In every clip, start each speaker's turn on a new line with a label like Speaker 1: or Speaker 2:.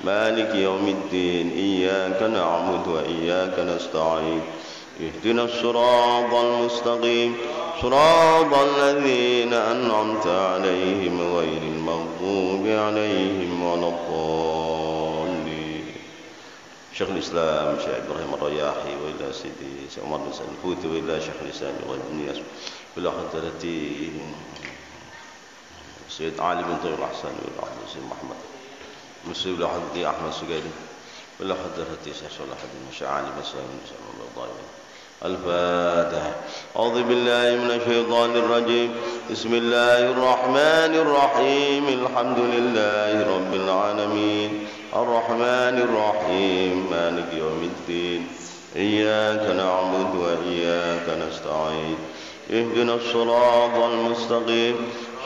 Speaker 1: مالك يوم الدين إياك نعبد وإياك نستعين اهدنا الصراط المستقيم صراط الذين أنعمت عليهم غير المغضوب عليهم ولا الضالين. شيخ الإسلام شيخ إبراهيم الرياحي وإلى سيدي شيخ عمر بن سعد الفوتي وإلى شيخ الإسلام بن ياسر وإلى حضرة سيد علي بن طيب الأحسن وإلى حضرة سيد محمد مسلم إلى حضرة أحمد السجيري وإلى حضرة شيخ صلاح الدين شعالي مسلم شيخ الله ضايع. الفاتحة. أعوذ بالله من الشيطان الرجيم. بسم الله الرحمن الرحيم. الحمد لله رب العالمين الرحمن الرحيم مالك يوم الدين إياك نعبد وإياك نستعين اهدنا الصراط المستقيم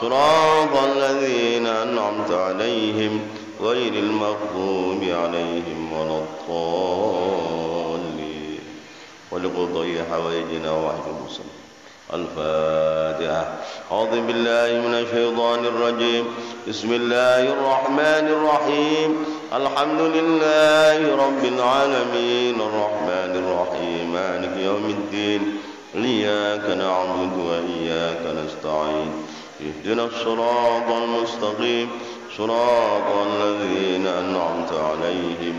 Speaker 1: صراط الذين أنعمت عليهم غير المغضوب عليهم ولا الضالين ولقضي حوائجنا وحج المسلمين. الفاتحة. أعوذ بالله من الشيطان الرجيم. بسم الله الرحمن الرحيم. الحمد لله رب العالمين الرحمن الرحيم مالك يوم الدين إياك نعبد وإياك نستعين اهدنا الصراط المستقيم صراط الذين أنعمت عليهم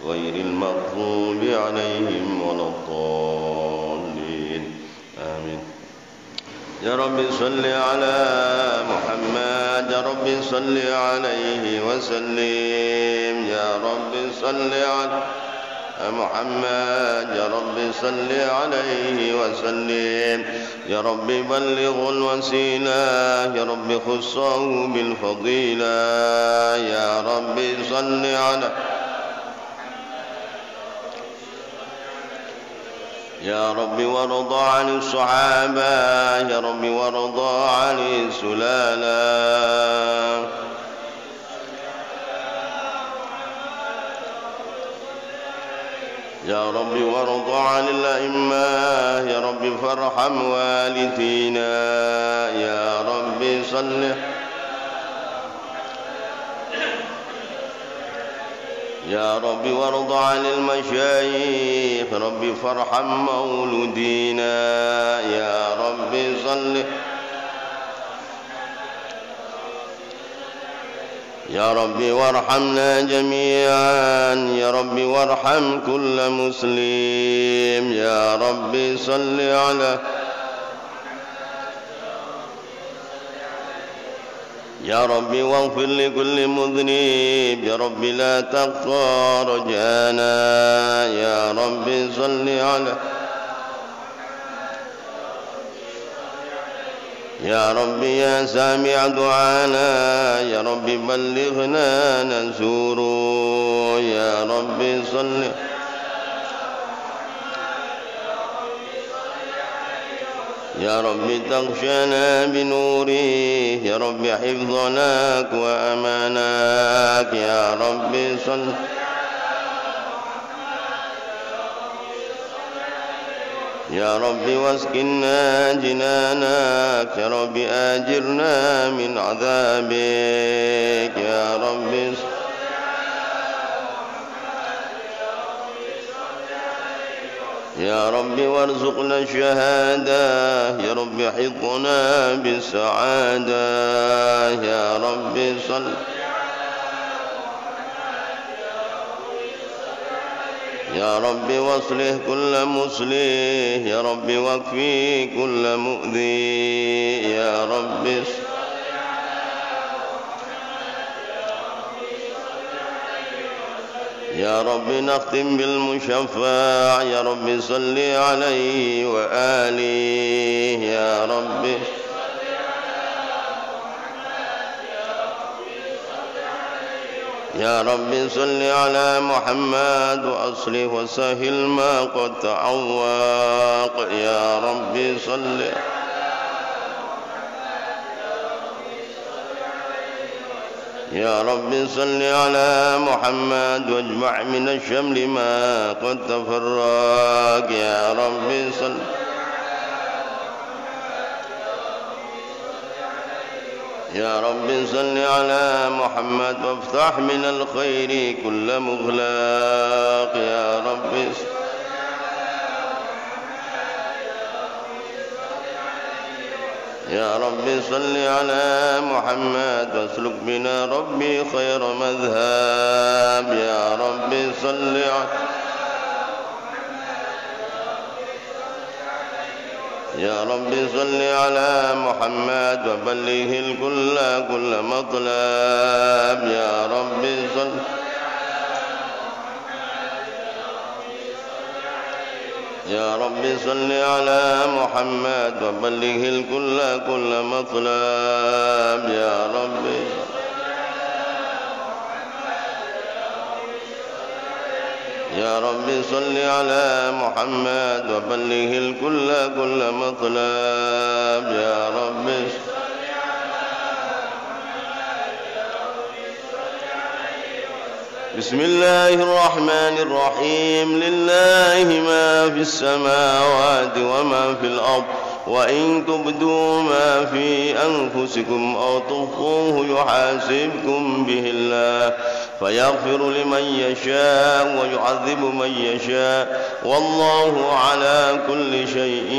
Speaker 1: غير المغضوب عليهم ولا الضالين آمين. يا رب صل على محمد يا رب صل عليه وسلم يا رب صل على محمد يا رب صل عليه وسلم يا رب بلغ الوسيلة يا رب خصه بالفضيلة يا رب صل على يا رب وارض عن الصحابة يا رب وارض عن السلالة يا رب وارض عن الأئمة يا رب فارحم والدينا يا رب صل يا رب وارض عن المشايخ رب فارحم مولودينا يا رب صل يا رب وارحمنا جميعا يا رب وارحم كل مسلم يا رب صل على يا رب واغفر لكل مذنب يا رب لا تقطع رجانا يا رب صل على يا رب يا سامع دعانا يا رب بلغنا نزور يا رب صل يا رب تغشنا بنوره يا رب حفظناك وأماناك يا رب صل يا رب واسكننا جنانك يا رب آجرنا من عذابك يا رب يا رب وارزقنا الشهادة يا رب حفظنا بالسعادة يا رب صل يا رب واصلح كل مصلح يا رب واكفي كل مؤذي يا رب يا رب نختم بالمشفع يا رب صل عليه وآله يا رب يا رب صل على محمد وأصلح وسهل ما قد تعوق يا رب صل يا رب صل على محمد واجمع من الشمل ما قد تفرق يا رب صل يا رب صل على محمد وافتح من الخير كل مغلاق يا رب يا رب صل على محمد واسلك بنا ربي خير مذهب يا رب صل على يا رب صل على محمد وبلغه الكل كل مطلب يا رب صل يا رب صل على محمد وبلغه الكل كل مطلب يا رب يا رب صل على محمد وبلغه الكل كل مطلب يا رب بسم الله الرحمن الرحيم لله ما في السماوات وما في الأرض وإن تبدوا ما في أنفسكم أو تخفوه يحاسبكم به الله فيغفر لمن يشاء ويعذب من يشاء والله على كل شيء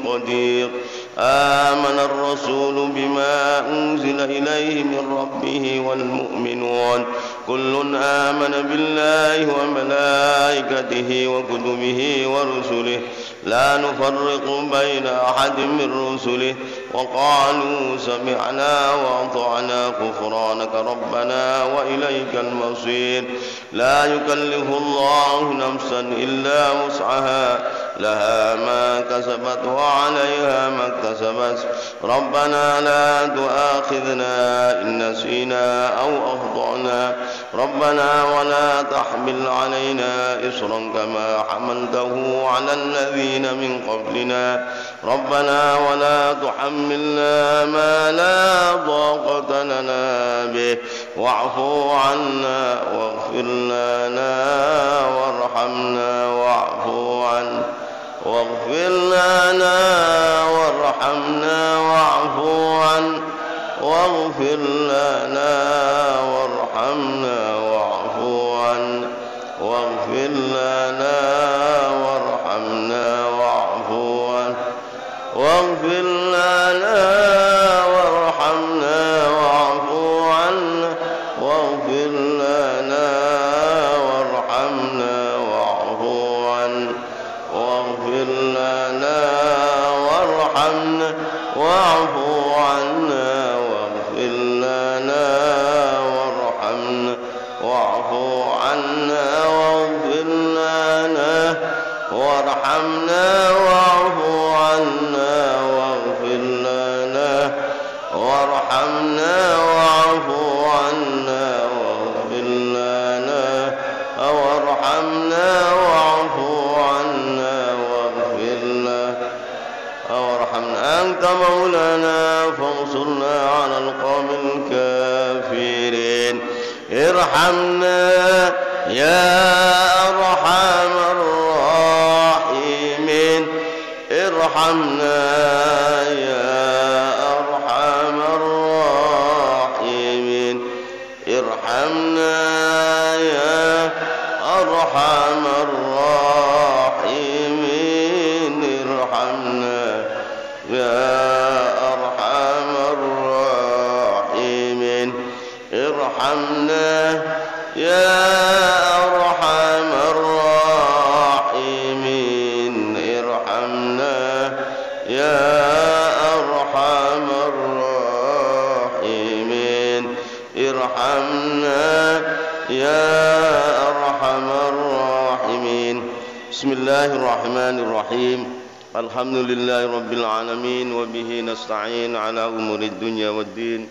Speaker 1: قدير آمن الرسول بما أنزل إليه من ربه والمؤمنون كل آمن بالله وملائكته وكتبه ورسله لا نفرق بين أحد من رسله وقالوا سمعنا وأطعنا غفرانك ربنا وإليك المصير لا يكلف الله نفسا إلا وسعها لها ما كسبت وعليها ما اكتسبت ربنا لا تؤاخذنا إن نسينا أو أخطأنا ربنا ولا تحمل علينا إصرا كما حملته على الذين من قبلنا ربنا ولا تحملنا ما لا طاقة لنا به واعف عنا واغفر لنا وارحمنا واغفر لنا وارحمنا واغفر لنا وارحمنا واغفر لنا وارحمنا واغفر لنا وارحمنا واعف عنا واغفر لنا وارحمنا واعف عنا واغفر لنا وارحمنا واعف عنا واغفر لنا وارحمنا واعف عنا واغفر لنا وارحمنا واعف عنا واغفر لنا وارحمنا واعف عنا واغفر لنا وارحمنا واعف عنا واغفر لنا وارحمنا أنت مولانا فانصرنا على القوم الكافرين ارحمنا يا أرحم الراحمين ارحمنا يا أرحم الراحمين ارحمنا يا أرحم الراحمين ارحمنا يا أرحم الراحمين ارحمنا يا أرحم الراحمين ارحمنا يا أرحم الراحمين ارحمنا يا أرحم الراحمين بسم الله الرحمن الرحيم الحمد لله رب العالمين وبه نستعين على أمور الدنيا والدين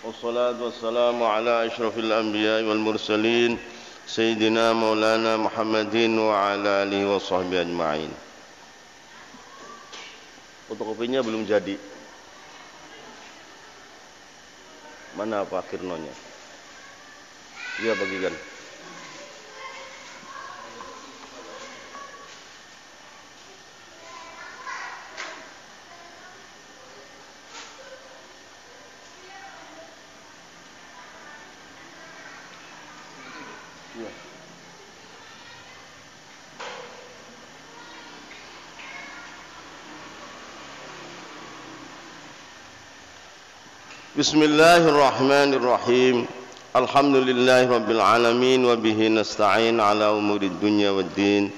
Speaker 1: والصلاة والسلام على أشرف الأنبياء والمرسلين سيدنا مولانا محمد وعلى آله وصحبه أجمعين. Fotokopinya belum jadi. Mana Pak Kirnonya? Dia bagikan. Bismillahirrahmanirrahim. Alhamdulillahi rabbil alamin wa bihi nasta'in ala umurid dunya waddin.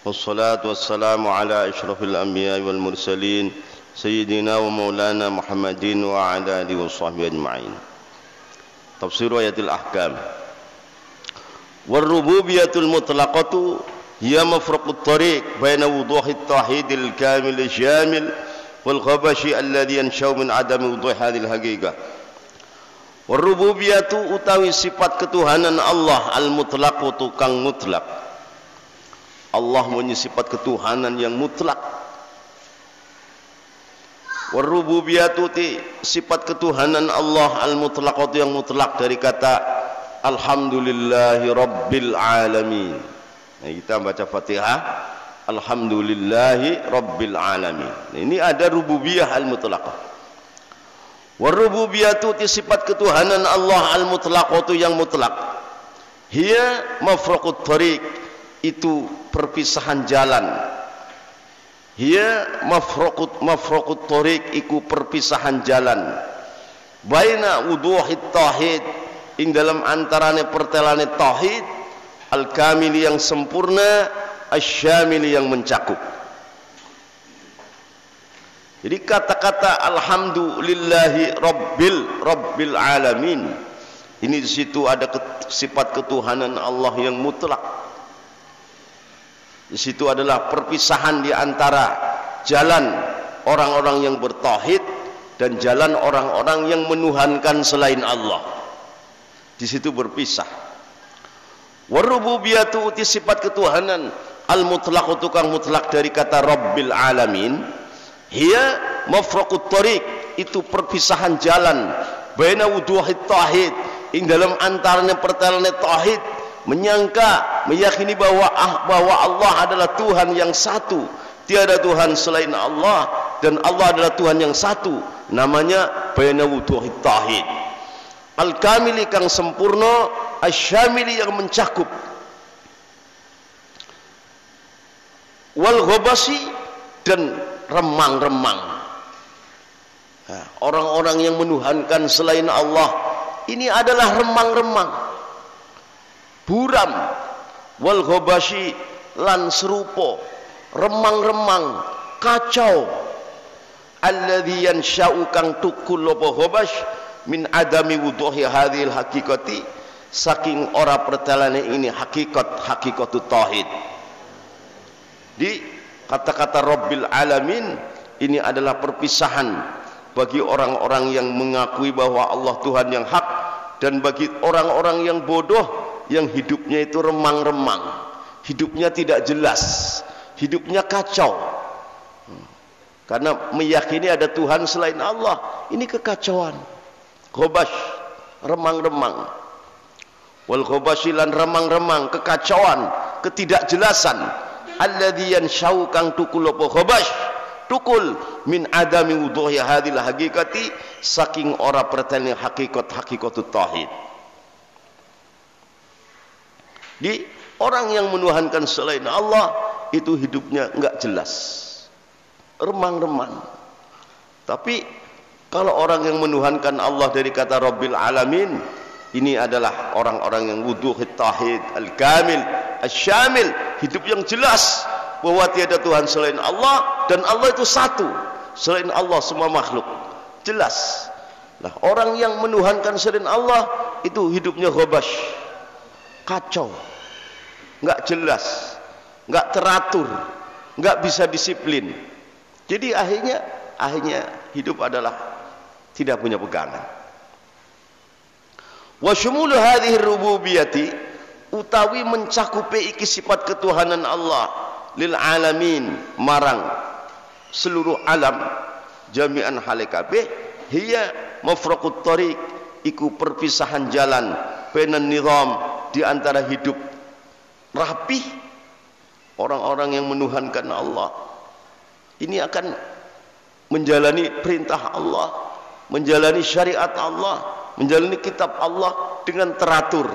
Speaker 1: Wassalatu wassalamu ala asyrafil anbiya'i wal mursalin sayyidina wa maulana Muhammadin wa ala alihi wa sahbihi ajma'in. Tafsir ayatil ahkam. War-rububiyatul mutlaqatu hiya mafraqut tariq baina wuduhit tauhidil kamil syamil wal khabashi alladhi yanshau min adami wuduh hadhil haqiqah. War-rububiyatu utawi sifat ketuhanan Allah al-mutlaqu tukang mutlak. Allah punya sifat ketuhanan yang mutlak. War-rububiyatu sifat ketuhanan Allah al-mutlaqatu yang mutlak dari kata alhamdulillahi rabbil alamin. Nah, kita baca Fatihah alhamdulillahi rabbil alamin. Nah, ini ada rububiyah al-mutlaqah. War-rububiyatu sifat ketuhanan Allah al-mutlaqatu yang mutlak. Hiya mafraqut tariq, itu perpisahan jalan. Hiya mafraqut tariq, iku perpisahan jalan. Baina wuduhit tauhid, ing dalam antarane pertelane tauhid al-kamili yang sempurna, asy-syamili yang mencakup. Jadi kata-kata alhamdulillahi rabbil alamin, ini di situ ada sifat ketuhanan Allah yang mutlak. Di situ adalah perpisahan di antara jalan orang-orang yang bertauhid dan jalan orang-orang yang menuhankan selain Allah. Di situ berpisah. War-rububiyatu sifat ketuhanan al-mutlaq, tukang mutlak dari kata rabbil alamin. Hiya mafraqut tariq, itu perpisahan jalan baina wuduhit tauhid, ing dalam antaranya pertelane tauhid, meyakini bahwa Allah adalah Tuhan yang satu, tiada Tuhan selain Allah, dan Allah adalah Tuhan yang satu, namanya baina wuduhit tauhid al-kamili kang sempurna, asy-syamili yang mencakup, wal ghabasi dan remang-remang. Nah, orang-orang yang menuhankan selain Allah ini adalah remang-remang, buram, wal ghabasyi lan serupa, remang-remang, kacau. Alladzi yansha'u kang tukul apa ghabasy min adami wuduhi hadhil haqiqati, saking ora pertelane ini hakikatut tauhid. Di kata-kata Rabbil Alamin ini adalah perpisahan bagi orang-orang yang mengakui bahwa Allah Tuhan yang hak, dan bagi orang-orang yang bodoh yang hidupnya itu remang-remang, hidupnya tidak jelas, hidupnya kacau. Karena meyakini ada Tuhan selain Allah, ini kekacauan. Ghabasy, remang-remang. Wal ghabasyi lan remang-remang, kekacauan, ketidakjelasan. Alladzi yanshau kang tukul apa ghabasy, tukul min adami wuduhi hadhil haqiqati, saking ora pertene hakikatut tauhid. Di orang yang menuhankan selain Allah itu hidupnya enggak jelas, remang-remang. Tapi kalau orang yang menuhankan Allah dari kata Rabbil Alamin, ini adalah orang-orang yang wuduhit tauhid al-kamil, asy-syamil, hidup yang jelas bahwa tiada Tuhan selain Allah, dan Allah itu satu, selain Allah semua makhluk, jelas. Nah, orang yang menuhankan selain Allah itu hidupnya ghabasy, kacau, enggak jelas, enggak teratur, enggak bisa disiplin. Jadi akhirnya hidup adalah tidak punya pegangan. Wa syumulu hadhihi rububiyati, utawi mencakupi iki sifat ketuhanan Allah lil alamin, marang seluruh alam, jami'an hale kabeh, hiya mafraqut tariq, iku perpisahan jalan, bainan nizam, di antara hidup rapih orang-orang yang menuhankan Allah ini akan menjalani perintah Allah, menjalani syariat Allah, menjalani kitab Allah dengan teratur,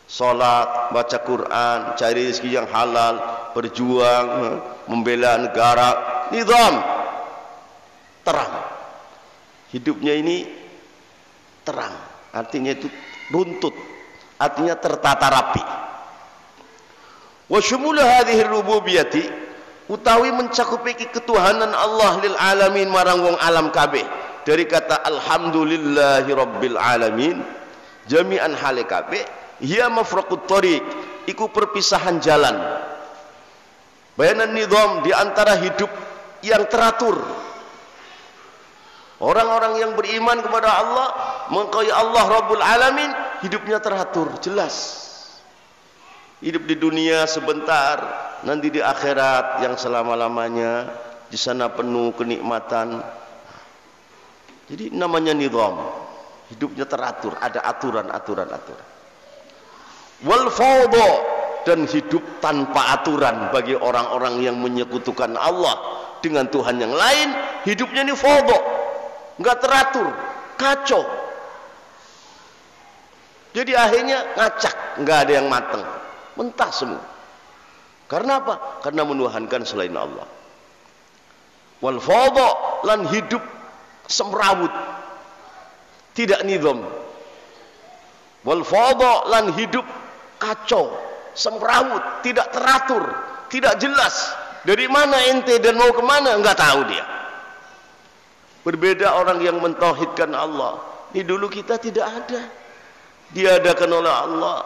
Speaker 1: Salat, baca Quran, cari rezeki yang halal, berjuang, membela negara, nizam, terang. Hidupnya ini terang, artinya itu runtut, artinya tertata rapi. Wa syumul hadhihi rububiyyati, utawi mencakupi ketuhanan Allah lil alamin marang wong alam kabeh. Dari kata alhamdulillahi rabbil alamin, jami'an hale kabeh, hiya mafraqut thariq, iku perpisahan jalan. Bayanan nizam, di antara hidup yang teratur. Orang-orang yang beriman kepada Allah, mengakui Allah Rabbul Alamin, hidupnya teratur, jelas. Hidup di dunia sebentar, nanti di akhirat yang selama-lamanya, di sana penuh kenikmatan. Jadi namanya nizam, hidupnya teratur, ada aturan-aturan. Wal fawdha, dan hidup tanpa aturan bagi orang-orang yang menyekutukan Allah dengan Tuhan yang lain, hidupnya ini fawdha, enggak teratur, kacau. Jadi akhirnya ngacak, enggak ada yang mateng, mentah semua. Karena apa? Karena menuhankan selain Allah. Wal fawdha, lan hidup semrawut, tidak nizam. Wal fawdha, lan hidup kacau, semrawut, tidak teratur, tidak jelas. Dari mana ente dan mau kemana, enggak tahu dia. Berbeda orang yang mentauhidkan Allah. Ini dulu kita tidak ada, diadakan oleh Allah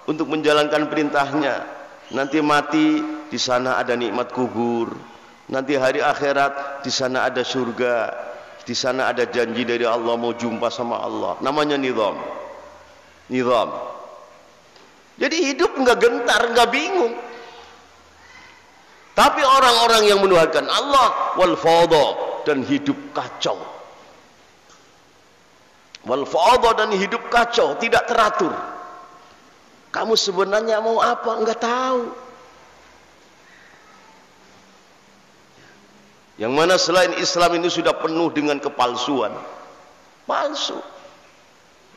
Speaker 1: untuk menjalankan perintahnya. Nanti mati, di sana ada nikmat kubur. Nanti hari akhirat, di sana ada surga. Di sana ada janji dari Allah mau jumpa sama Allah. Namanya nizam. Nizam. Jadi hidup enggak gentar, enggak bingung. Tapi orang-orang yang menuhankan Allah, wal fawdha, dan hidup kacau. Wal fawdha, dan hidup kacau, tidak teratur. Kamu sebenarnya mau apa? Enggak tahu. Yang mana selain Islam ini sudah penuh dengan kepalsuan, palsu.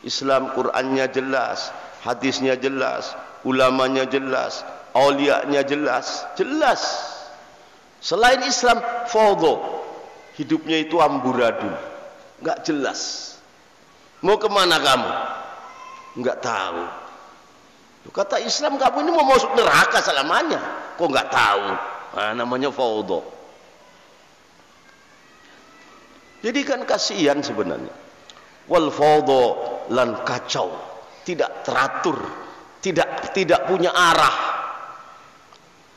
Speaker 1: Islam, Qurannya jelas, hadisnya jelas, ulamanya jelas, aulianya jelas, jelas. Selain Islam, fawdha, hidupnya itu amburadul, enggak jelas. Mau kemana kamu? Enggak tahu. Kata Islam, kamu ini mau masuk neraka selamanya, kok enggak tahu? Nah, namanya fawdha. Jadi kan kasihan sebenarnya. Wal fawdha, lan kacau, tidak teratur, tidak punya arah.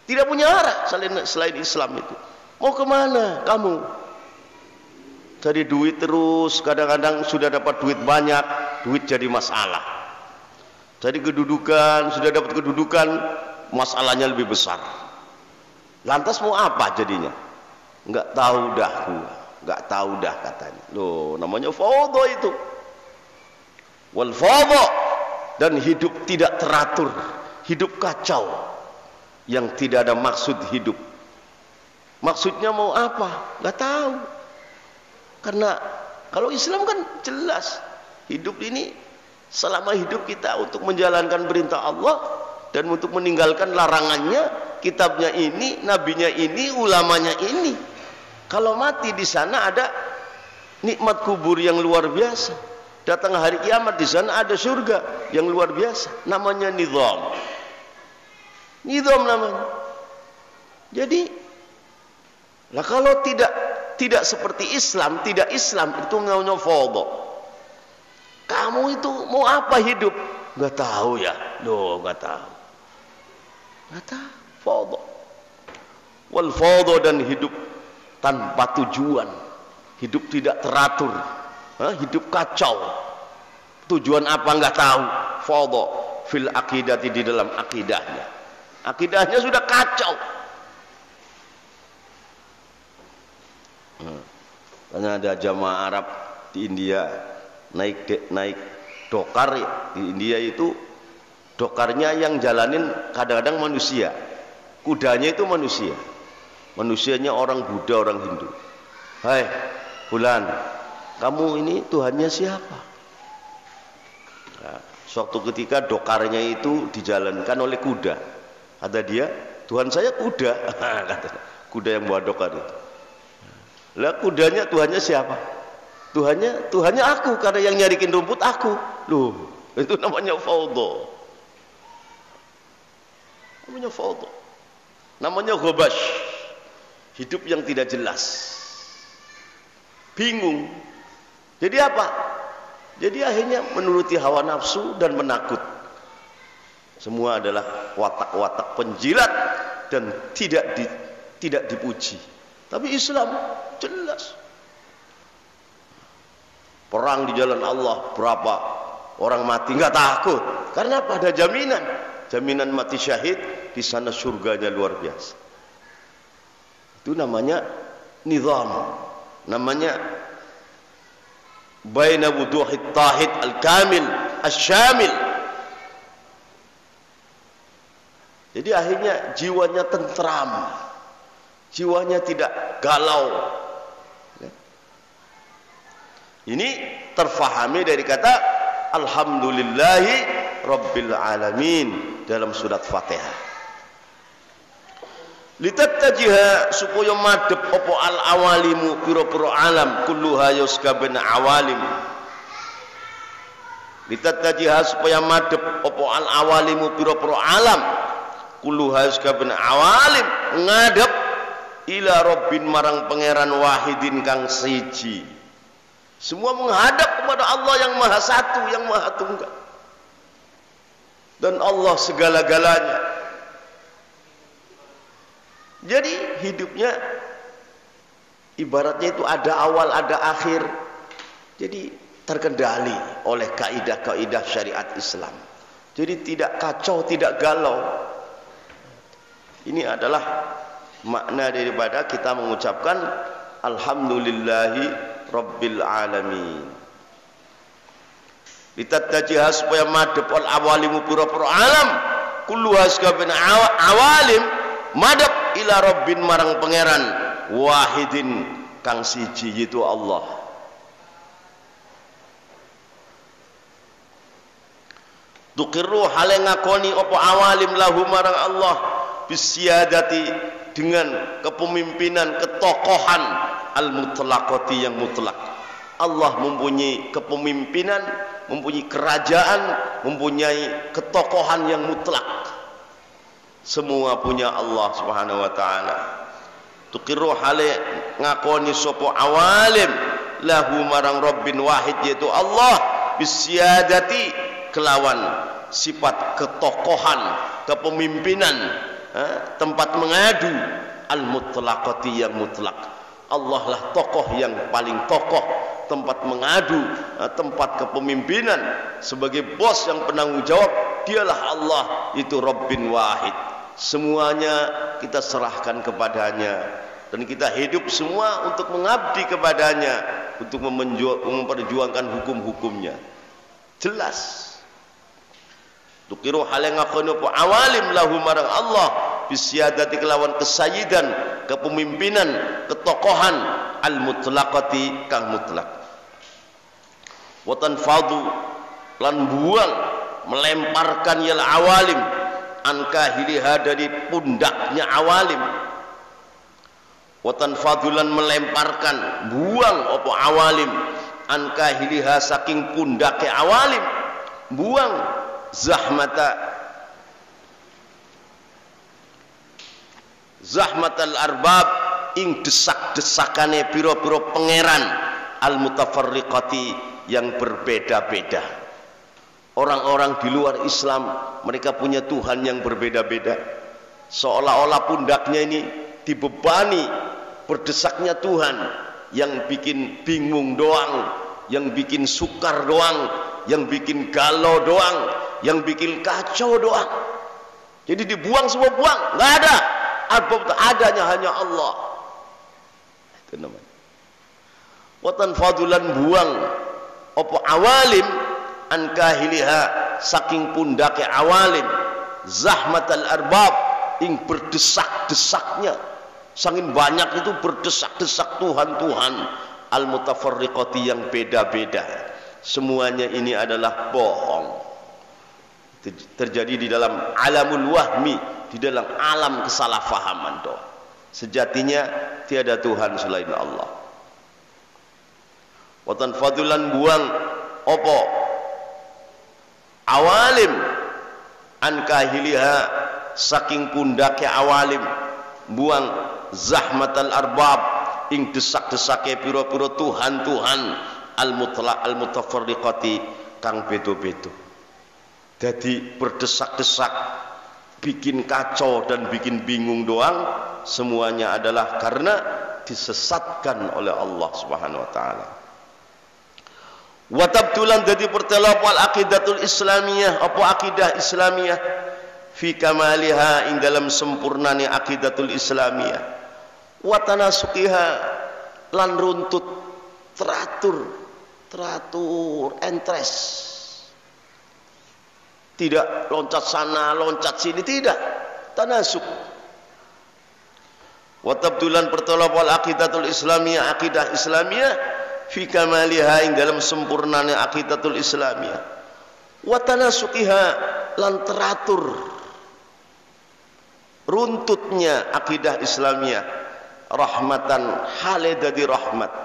Speaker 1: Tidak punya arah selain Islam itu. Mau kemana kamu? Cari duit terus, kadang-kadang sudah dapat duit banyak, duit jadi masalah. Cari kedudukan, sudah dapat kedudukan, masalahnya lebih besar. Lantas mau apa jadinya? Enggak tahu dah gua. Enggak tahu dah katanya. Loh, namanya fawdha itu. Wal fawdha, dan hidup tidak teratur, hidup kacau, yang tidak ada maksud hidup. Maksudnya mau apa? Enggak tahu. Karena kalau Islam kan jelas, hidup ini selama hidup kita untuk menjalankan perintah Allah dan untuk meninggalkan larangannya, kitabnya ini, nabinya ini, ulamanya ini. Kalau mati di sana ada nikmat kubur yang luar biasa. Datang hari kiamat, di sana ada surga yang luar biasa. Namanya nizam. Nizam namanya. Jadi, nah kalau tidak seperti Islam, tidak Islam, itu namanya fawdha. Kamu itu mau apa hidup? Enggak tahu ya. Loh, enggak tahu. Enggak tahu. Fawdha. Wal fawdha, dan hidup tanpa tujuan, hidup tidak teratur, hidup kacau. Tujuan apa enggak tahu. Fawdha fil aqidati, di dalam akidahnya. Akidahnya sudah kacau. Karena ada jamaah Arab di India naik dokar di India itu, dokarnya yang jalanin kadang-kadang manusia, kudanya itu manusia. Manusianya orang Buddha, orang Hindu. Hai Fulan, kamu ini Tuhannya siapa? Nah, Suatu ketika dokarnya itu dijalankan oleh kuda. Ada dia, Tuhan saya kuda. Kuda yang bawa dokar itu. Lah kudanya Tuhannya siapa? Tuhannya aku, karena yang nyarikin rumput aku. Loh, itu namanya faudo. Namanya faudo. Namanya ghabash. Hidup yang tidak jelas. Bingung. Jadi apa? Jadi akhirnya menuruti hawa nafsu dan menakut. Semua adalah watak-watak penjilat dan tidak dipuji. Tapi Islam jelas. Perang di jalan Allah, berapa orang mati nggak takut. Karena apa? Ada jaminan. Jaminan mati syahid, di sana surganya luar biasa. Itu namanya nizam. Namanya baina wuduhit tahid al-kamil asy-syamil. Jadi akhirnya jiwanya tentram, jiwanya tidak galau. Ini terfahami dari kata alhamdulillahi rabbil alamin dalam surat Fatihah. Litattajiha supaya madhep apa al awalimu pira-pira alam kulluha yuskabna awalim. Litattajiha supaya madhep apa al awalimu pira-pira alam kulluha yuskabna awalim, ngadep ila rabbin marang pangeran wahidin kang siji. Semua menghadap kepada Allah yang maha satu, yang maha tunggal. Dan Allah segala-galanya. Jadi hidupnya ibaratnya itu ada awal, ada akhir. Jadi terkendali oleh kaidah-kaidah syariat Islam. Jadi tidak kacau, tidak galau. Ini adalah makna daripada kita mengucapkan alhamdulillahi rabbil alamin. Litattajiha supaya madhep al awalimu pira-pira alam kulluha sakabena awalim madhep ila rabbin marang pangeran wahidin kang siji yaitu Allah. Tuqirru hale ngakoni apa awalim lahu marang Allah bisyadati dengan kepemimpinan, ketokohan al-mutlaqati yang mutlak. Allah mempunyai kepemimpinan, mempunyai kerajaan, mempunyai ketokohan yang mutlak. Semua punya Allah Subhanahu wa taala. Tuqirru hale ngakoni sapa awalim lahu marang rabbin wahid yaitu Allah bisyadati kelawan sifat ketokohan, kepemimpinan, tempat mengadu al-mutlaqati yang mutlak. Allah lah tokoh yang paling tokoh, tempat mengadu, tempat kepemimpinan, sebagai bos yang penanggung jawab, dialah Allah, itu Rabbin Wahid. Semuanya kita serahkan kepadanya dan kita hidup semua untuk mengabdi kepadanya, untuk memperjuangkan hukum-hukumnya. Jelas. Tukiru hale ngakoni apa awalim lahu marang Allah bisyadati kelawan kesayidan, kepemimpinan, ketokohan al-mutlaqati kang mutlak. Wa tanfadu lan buang melemparkan yal awalim an kahiliha dari pundaknya awalim. Wa tanfadulan melemparkan buang apa awalim an kahiliha saking pundake awalim, buang zahmatal arbab ing desak-desakane pira-pira pangeran al-mutafarriqati yang berbeda-beda. Orang-orang di luar Islam mereka punya Tuhan yang berbeda-beda. Seolah-olah pundaknya ini dibebani berdesaknya Tuhan, yang bikin bingung doang, yang bikin sukar doang, yang bikin galau doang, yang bikin kacau doang. Jadi dibuang semua, buang, nggak ada. Adanya hanya Allah. Itu namanya. Watan fadulan buang opo awalim an kahiliha saking pundake awalim zahmatal arbab ing berdesak-desaknya, saking banyak itu berdesak-desak Tuhan-Tuhan al-mutafarriqati yang beda-beda. Semuanya ini adalah bohong. terjadi di dalam alamul wahmi, di dalam alam kesalahpahaman doa. Sejatinya tiada Tuhan selain Allah. Watan fadulan buang opo awalim an kahiliha, saking pundaknya awalim buang zahmatal arbab ing desak-desake pira-pira Tuhan-Tuhan al-mutlaq al-mutafarriqati kang beda-beda. Jadi berdesak-desak, bikin kacau dan bikin bingung doang, semuanya adalah karena disesatkan oleh Allah Subhanahu wa taala. Wa tabtulan dadi pertelop wal aqidatul islamiyah, apa akidah islamiyah fi kamaliha ing dalam sempurnane aqidatul islamiyah, wa tanasuqiha lan runtut teratur entres, tidak loncat sana loncat sini, tidak, tanasuk. Wa tabtulan pertelop wal aqidatul islamiyah, akidah islamiyah fi kamaliha ing dalam sempurnane aqidatul islamiyah, wa tanasuqiha lan teratur runtutnya akidah islamiyah, rahmatan hale dadi rahmat.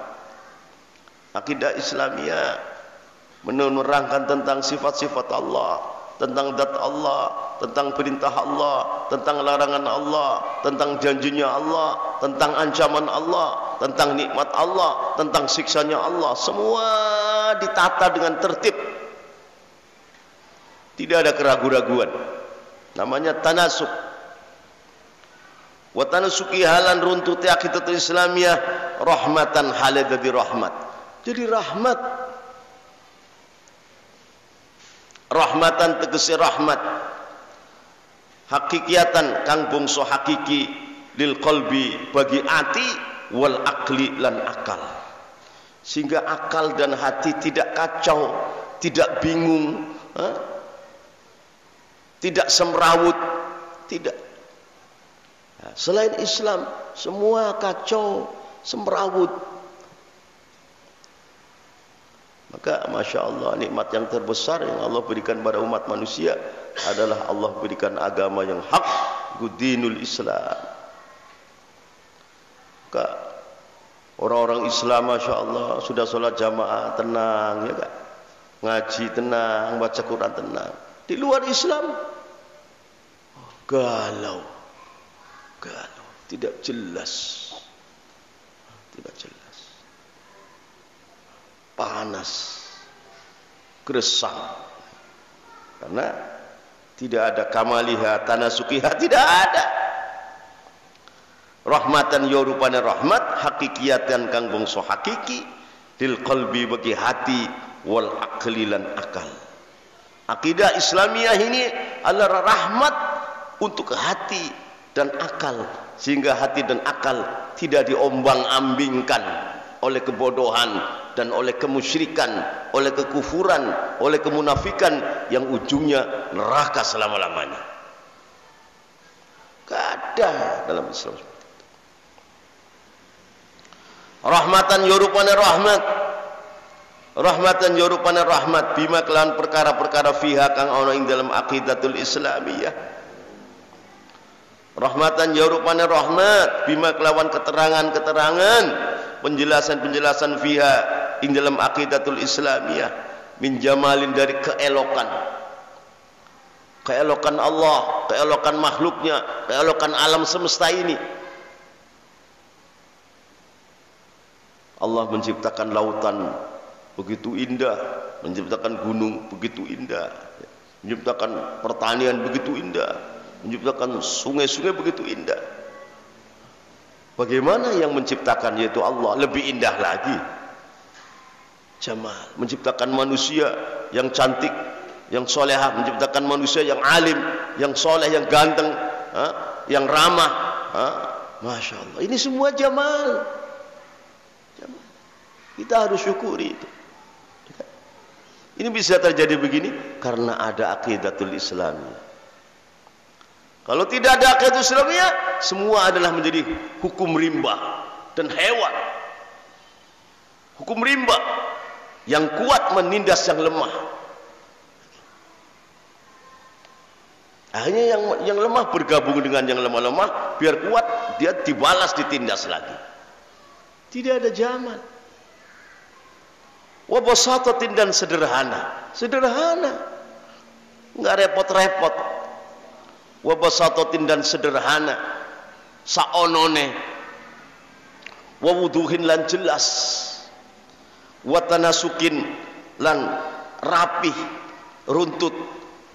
Speaker 1: Akidah islamiyah menerangkan tentang sifat-sifat Allah, tentang zat Allah, tentang perintah Allah, tentang larangan Allah, tentang janjinya Allah, tentang ancaman Allah, tentang nikmat Allah, tentang siksanya Allah. Semua ditata dengan tertib, tidak ada keraguan-raguan. Namanya tanasuk. Wa tanasuki halan runtuti aqidatul islamiyah rahmatan haladadi rahmat. Jadi rahmat, rahmatan tegese rahmat, hakikiatan kang bangsa hakiki lil qalbi bagi ati wal akli lan akal, sehingga akal dan hati tidak kacau, tidak bingung, tidak semrawut, tidak. Selain Islam semua kacau, semrawut. Maka Masya Allah, nikmat yang terbesar yang Allah berikan pada umat manusia adalah Allah berikan agama yang hak, dinul Islam. Maka orang-orang Islam Masya Allah sudah sholat jamaah tenang, ya kan? Ngaji tenang, baca Quran tenang. Di luar Islam galau, tidak jelas, panas, gersang, karena tidak ada kamaliha tanasukiha, tidak ada rahmatan ya rupane rahmat, hakikiyatan kang bangsa hakiki lil qalbi bagi hati wal akli lan akal. Akidah Islamiyah ini adalah rahmat untuk hati dan akal, sehingga hati dan akal tidak diombang-ambingkan oleh kebodohan dan oleh kemusyrikan, oleh kekufuran, oleh kemunafikan yang ujungnya neraka selama-lamanya. Tidak ada dalam Islam. Rahmatan yorupane rahmat, rahmatan yorupane rahmat bima kelawan perkara-perkara fiha kang ana ing dalam aqidatul islamiyah. Rahmatan yorupane rahmat bima kelawan keterangan-keterangan, penjelasan-penjelasan fiha ing dalam aqidatul islamiyah, min jamalin dari keelokan Allah, keelokan makhluknya, keelokan alam semesta ini. Allah menciptakan lautan begitu indah, menciptakan gunung begitu indah, menciptakan pertanian begitu indah, menciptakan sungai-sungai begitu indah. Bagaimana yang menciptakan, yaitu Allah, lebih indah lagi. Jamal, menciptakan manusia yang cantik, yang solehah, menciptakan manusia yang alim, yang soleh, yang ganteng, yang ramah. Masya Allah, ini semua jamal. Kita harus syukuri itu. Ini bisa terjadi begini karena ada aqidatul islamiyah. Kalau tidak ada aqidatul islamiyah, semua adalah menjadi hukum rimba dan hewan. Hukum rimba yang kuat menindas yang lemah. Akhirnya yang lemah bergabung dengan yang lemah-lemah, biar kuat, dia dibalas, ditindas lagi. Tidak ada zaman. Wa basatatin, dan sederhana. Sederhana. Enggak repot-repot. Wa basatatin, dan sederhana. Saonone. Wa wuduhin, lan jelas. Wa tanasukin, lan rapih, runtut.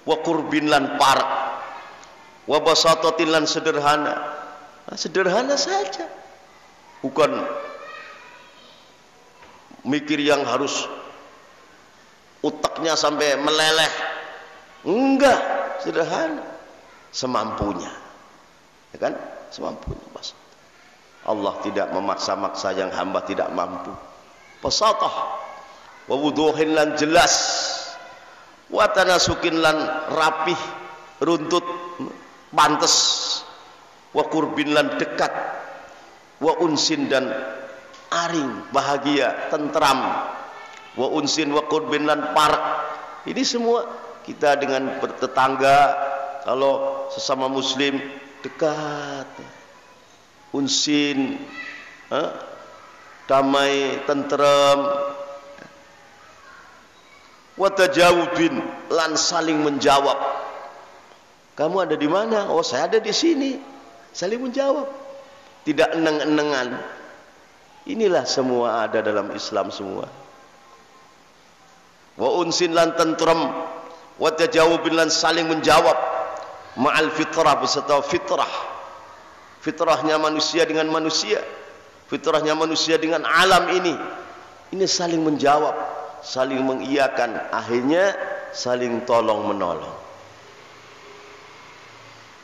Speaker 1: Wa qurbin, lan parak. Wa basatatin, lan sederhana. Nah, sederhana saja. Bukan mikir yang harus utaknya sampai meleleh. Enggak, sederhana, semampunya. Ya kan? Semampunya. Allah tidak memaksa-maksa yang hamba tidak mampu. Pesatah. Wa wuduhin, lan jelas. Wa tanasukin, lan rapih, runtut, pantes. Wa qurbin, lan dekat. Wa unsin, dan aring, bahagia, tentram. Wa unsin wa qurbin, lan parak. Ini semua kita dengan bertetangga, kalau sesama muslim, dekat, unsin, damai, tenteram. Wa tajawubin, lan saling menjawab. Kamu ada di mana? Oh, saya ada di sini. Saling menjawab, tidak eneng-enengan. Inilah semua ada dalam Islam semua. Wa unsin, lan tentrem. Wa tajawubin, lan saling menjawab. Ma'al fitrah, beserta fitrah. Fitrahnya manusia dengan manusia, fitrahnya manusia dengan alam ini. Ini saling menjawab, saling mengiyakan, akhirnya saling tolong menolong.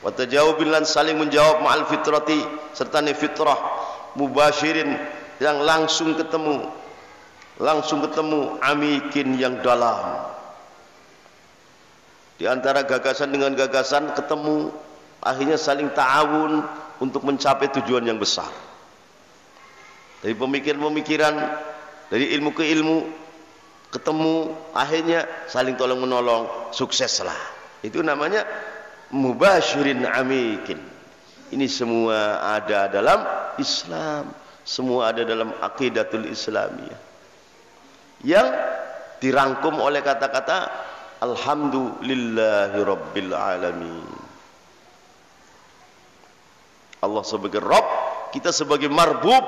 Speaker 1: Wa tajawubin, lan saling menjawab ma'al fitrati, serta fitrah mubasyirin, yang langsung ketemu, amikin, yang dalam. Di antara gagasan dengan gagasan ketemu, akhirnya saling ta'awun untuk mencapai tujuan yang besar. Dari pemikiran-pemikiran, dari ilmu ke ilmu, ketemu, akhirnya saling tolong menolong, sukseslah. Itu namanya mubasyirin amikin. Ini semua ada dalam Islam, semua ada dalam aqidatul Islamiyah, yang dirangkum oleh kata-kata alhamdulillahi rabbil alamin. Allah sebagai Rabb, kita sebagai marbub,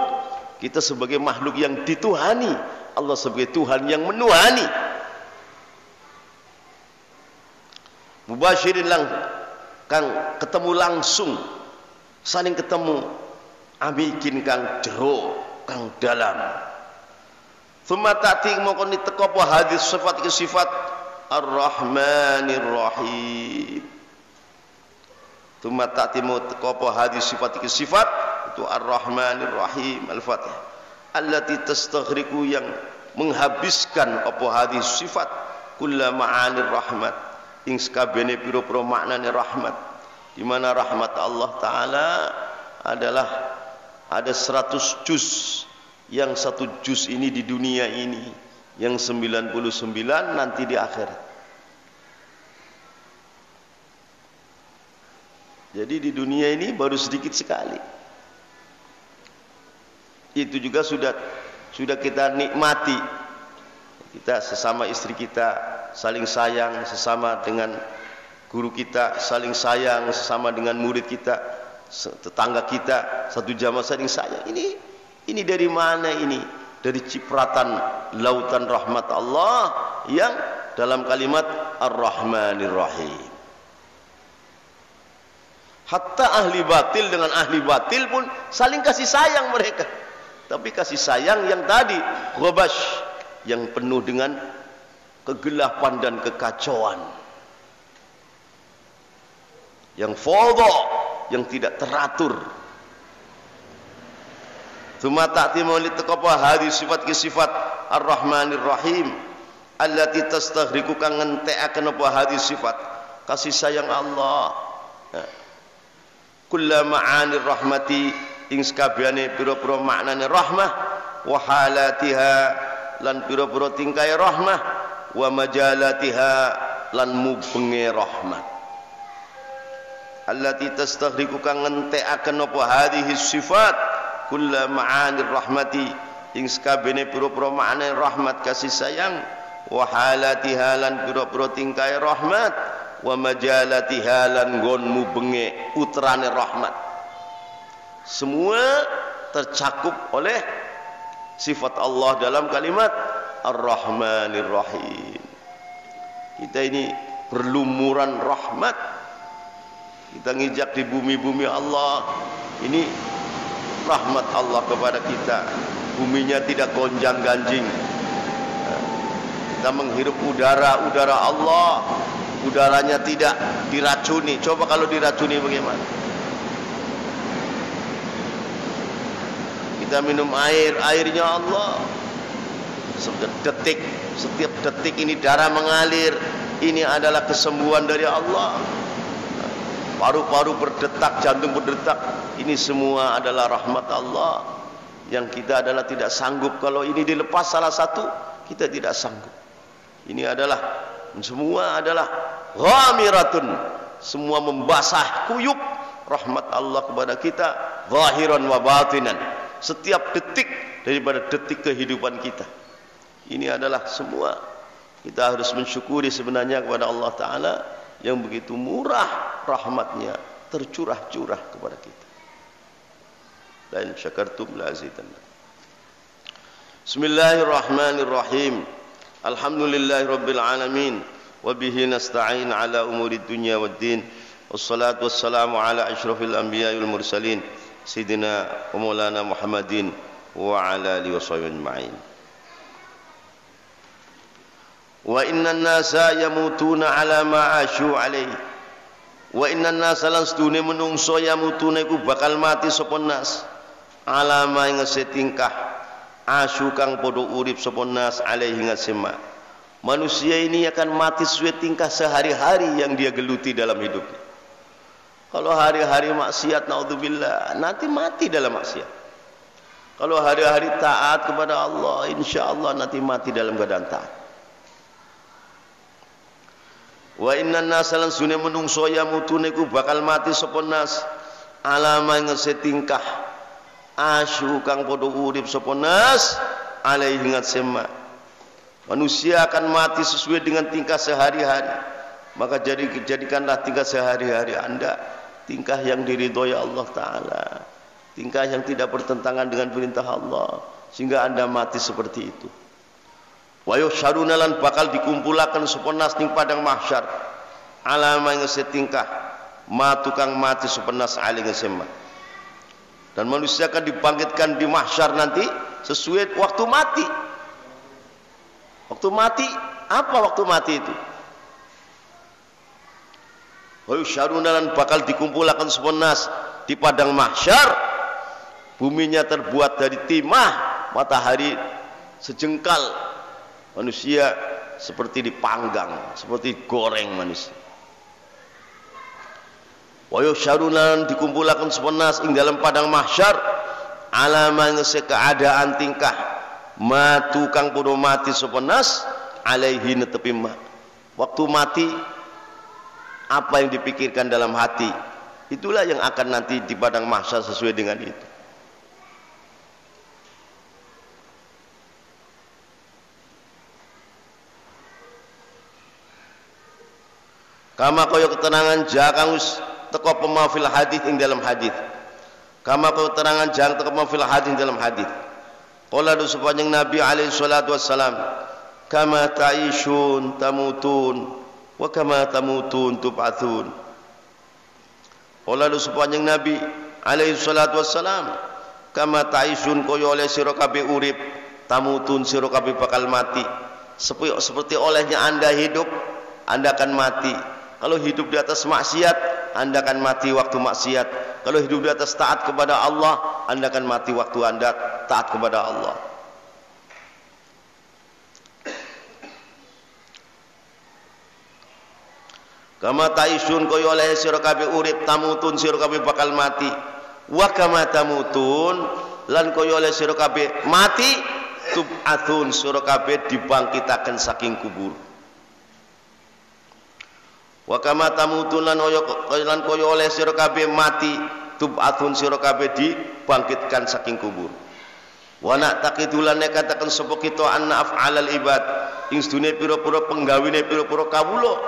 Speaker 1: kita sebagai makhluk yang dituhani, Allah sebagai Tuhan yang menuhani. Mubasyirin, lang kang ketemu langsung, saling ketemu, amikin, kang jero, kang dalam. Tsumma ta'ti mongkon diteko apa hadis sifat ke sifat Ar-Rahmanir Rahim. Tsumma ta'ti teko apa hadis sifat ke sifat itu Ar-Rahmanir Rahim. Al-Fatihah. Allati tastaghriqu, yang menghabiskan apa hadis sifat kulla ma'anir rahmat, ing sakabehane pira-pira maknane rahmat. Di mana rahmat Allah taala adalah ada 100 juz. Yang 1 juz ini di dunia ini, yang 99 nanti di akhirat. Jadi di dunia ini baru sedikit sekali. Itu juga sudah kita nikmati. Kita sesama istri kita saling sayang, sesama dengan guru kita saling sayang, sesama dengan murid kita, tetangga kita, satu jamaah saling sayang. Ini dari mana ini? Dari cipratan lautan rahmat Allah yang dalam kalimat Ar-Rahmanir Rahim. Hatta ahli batil dengan ahli batil pun saling kasih sayang mereka. Tapi kasih sayang yang tadi ghabash, yang penuh dengan kegelapan dan kekacauan. Yang fadha, yang tidak teratur. Tsumma ta'ti maulid taqwa hadis sifat ke sifat Ar-Rahmanir Rahim allati tastaghriqu, kang ngentekaken apa hadis sifat kasih sayang Allah. Kullu ma'anir rahmati, ing sakabehane pira-pira maknane rahmah, wa halatiha, lan pira-pira tingkae rahmah, wa majalatiha, lan mubenge rahmat. allati tastaghriqu kang ngentekaken apa hadhihi sifat kulla ma'anir rahmati ing sakabehane pira-pira makna rahmat kasih sayang, wa halati halan pira-pira tingkae rahmat, wa majalati halan nggonmu benge utrane rahmat. Semua tercakup oleh sifat Allah dalam kalimat Ar-Rahmanir Rahim. Kita ini berlumuran rahmat. Kita ngijak di bumi-bumi Allah. Ini rahmat Allah kepada kita. Buminya tidak gonjang-ganjing. Kita menghirup udara Allah. Udaranya tidak diracuni. Coba kalau diracuni bagaimana? Kita minum air, airnya Allah. Setiap detik ini darah mengalir. Ini adalah kesembuhan dari Allah. Paru-paru berdetak, jantung berdetak. Ini semua adalah rahmat Allah. Yang kita adalah tidak sanggup. Kalau ini dilepas salah satu, kita tidak sanggup. Ini adalah, semua adalah ghamiratun. Semua membasah kuyup rahmat Allah kepada kita. Zahiran wa batinan. Setiap detik daripada detik kehidupan kita. Ini adalah semua. Kita harus mensyukuri sebenarnya kepada Allah Ta'ala yang begitu murah rahmatnya tercurah-curah kepada kita. Dan syakartum la azidannakum. Bismillahirrahmanirrahim. Alhamdulillahirabbil alamin wa bihi nasta'in ala umuri dunya waddin. Wassalatu wassalamu ala asyrafil anbiya'i wal mursalin sayyidina wa maulana Muhammadin wa ala alihi washabbihi ajma'in. Wa innan nasa yamutuna ala ma asyu alaihi. Wa innan nasa lan sedune menungso yamutuna iku bakal mati sapa nas ala ma ing setingkah asyu kang padha urip sapa nas alaihi ngasema. Manusia ini akan mati sesuai tingkah sehari-hari yang dia geluti dalam hidupnya. Kalau hari-hari maksiat, naudzubillah, nanti mati dalam maksiat. Kalau hari-hari taat kepada Allah, insya Allah nanti mati dalam keadaan taat. Wa innan nasa lan sunne menungso yamutune ku bakal mati sapa nas alama ing setingkah asyu kang padha urip sapa nas alaihi ngasema. Manusia akan mati sesuai dengan tingkah sehari-hari. Maka jadikanlah tingkah sehari-hari Anda tingkah yang diridhoi Allah Ta'ala, tingkah yang tidak bertentangan dengan perintah Allah, sehingga Anda mati seperti itu. Wa yusyaruna lan bakal dikumpulaken sapa nas ning padang mahsyar alama ing setingkah ma tukang mati sapa nas ali ngesema. Dan manusia akan dibangkitkan di mahsyar nanti sesuai waktu mati. Waktu mati, apa waktu mati itu? Wa yusyaruna lan bakal dikumpulaken sapa nas di padang mahsyar. Buminya terbuat dari timah, matahari sejengkal. Manusia seperti dipanggang, seperti goreng manusia. Wa yusyaruna dikumpulaken sapa nas ing dalam padang mahsyar alama ing keadaan tingkah matu kang padha mati sapa nas alaihi netepi ma. Waktu mati apa yang dipikirkan dalam hati, itulah yang akan nanti di padang mahsyar sesuai dengan itu. Kama kaya keterangan jakang teko pemafil hadis ing dalam hadis. Kama kaya keterangan jang teko pemafil hadis ing dalam hadis. Qala du sepanjang Nabi alaihi salatu wassalam, kama ta'ishun tamutun wa kama tamutun tub'atsun. Qala du sepanjang Nabi alaihi salatu wassalam, kama ta'ishun kaya oleh sira kabeh urip, tamutun sira kabeh bakal mati. Seperti olehnya Anda hidup, Anda akan mati. Kalau hidup di atas maksiat, Anda akan mati waktu maksiat. Kalau hidup di atas taat kepada Allah, Anda akan mati waktu Anda taat kepada Allah. Kama taisun kaya oleh sira kabeh urip, tamutun sira kabeh bakal mati. Wa kama tamutun lan kaya oleh sira kabeh mati, tub'atsun sira kabeh dibangkitaken saking kubur. Wa kama tamutun lan kaya oleh sira kabeh mati tub'atsun sira kabeh dibangkitkan saking kubur. Wa na'taqidulan katakan sapa kita anna af'alal ibad ing sedune pira-pira penggawene pira-pira kawula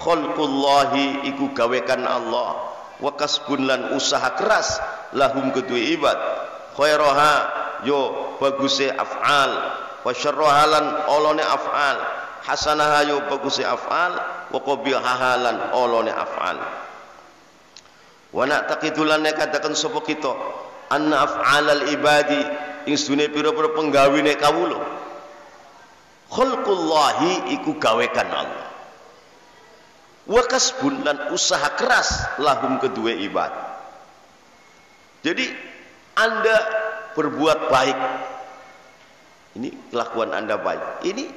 Speaker 1: khalqullahi iku gawekan Allah wa kasbun lan usaha keras lahum kedue ibad khairaha yo baguse af'al wa syarraha lan olone af'al hasanaha yo baguse af'al wa qabihaha lan olone af'al. Wa na'taqidulan katakan sapa kita anna af'alal ibadi ing sedune pira-pira penggawene kawula khalqullahi iku gawekan Allah wa kasbun lan usaha keras lahum kedua ibad. Jadi Anda berbuat baik, ini kelakuan Anda baik, ini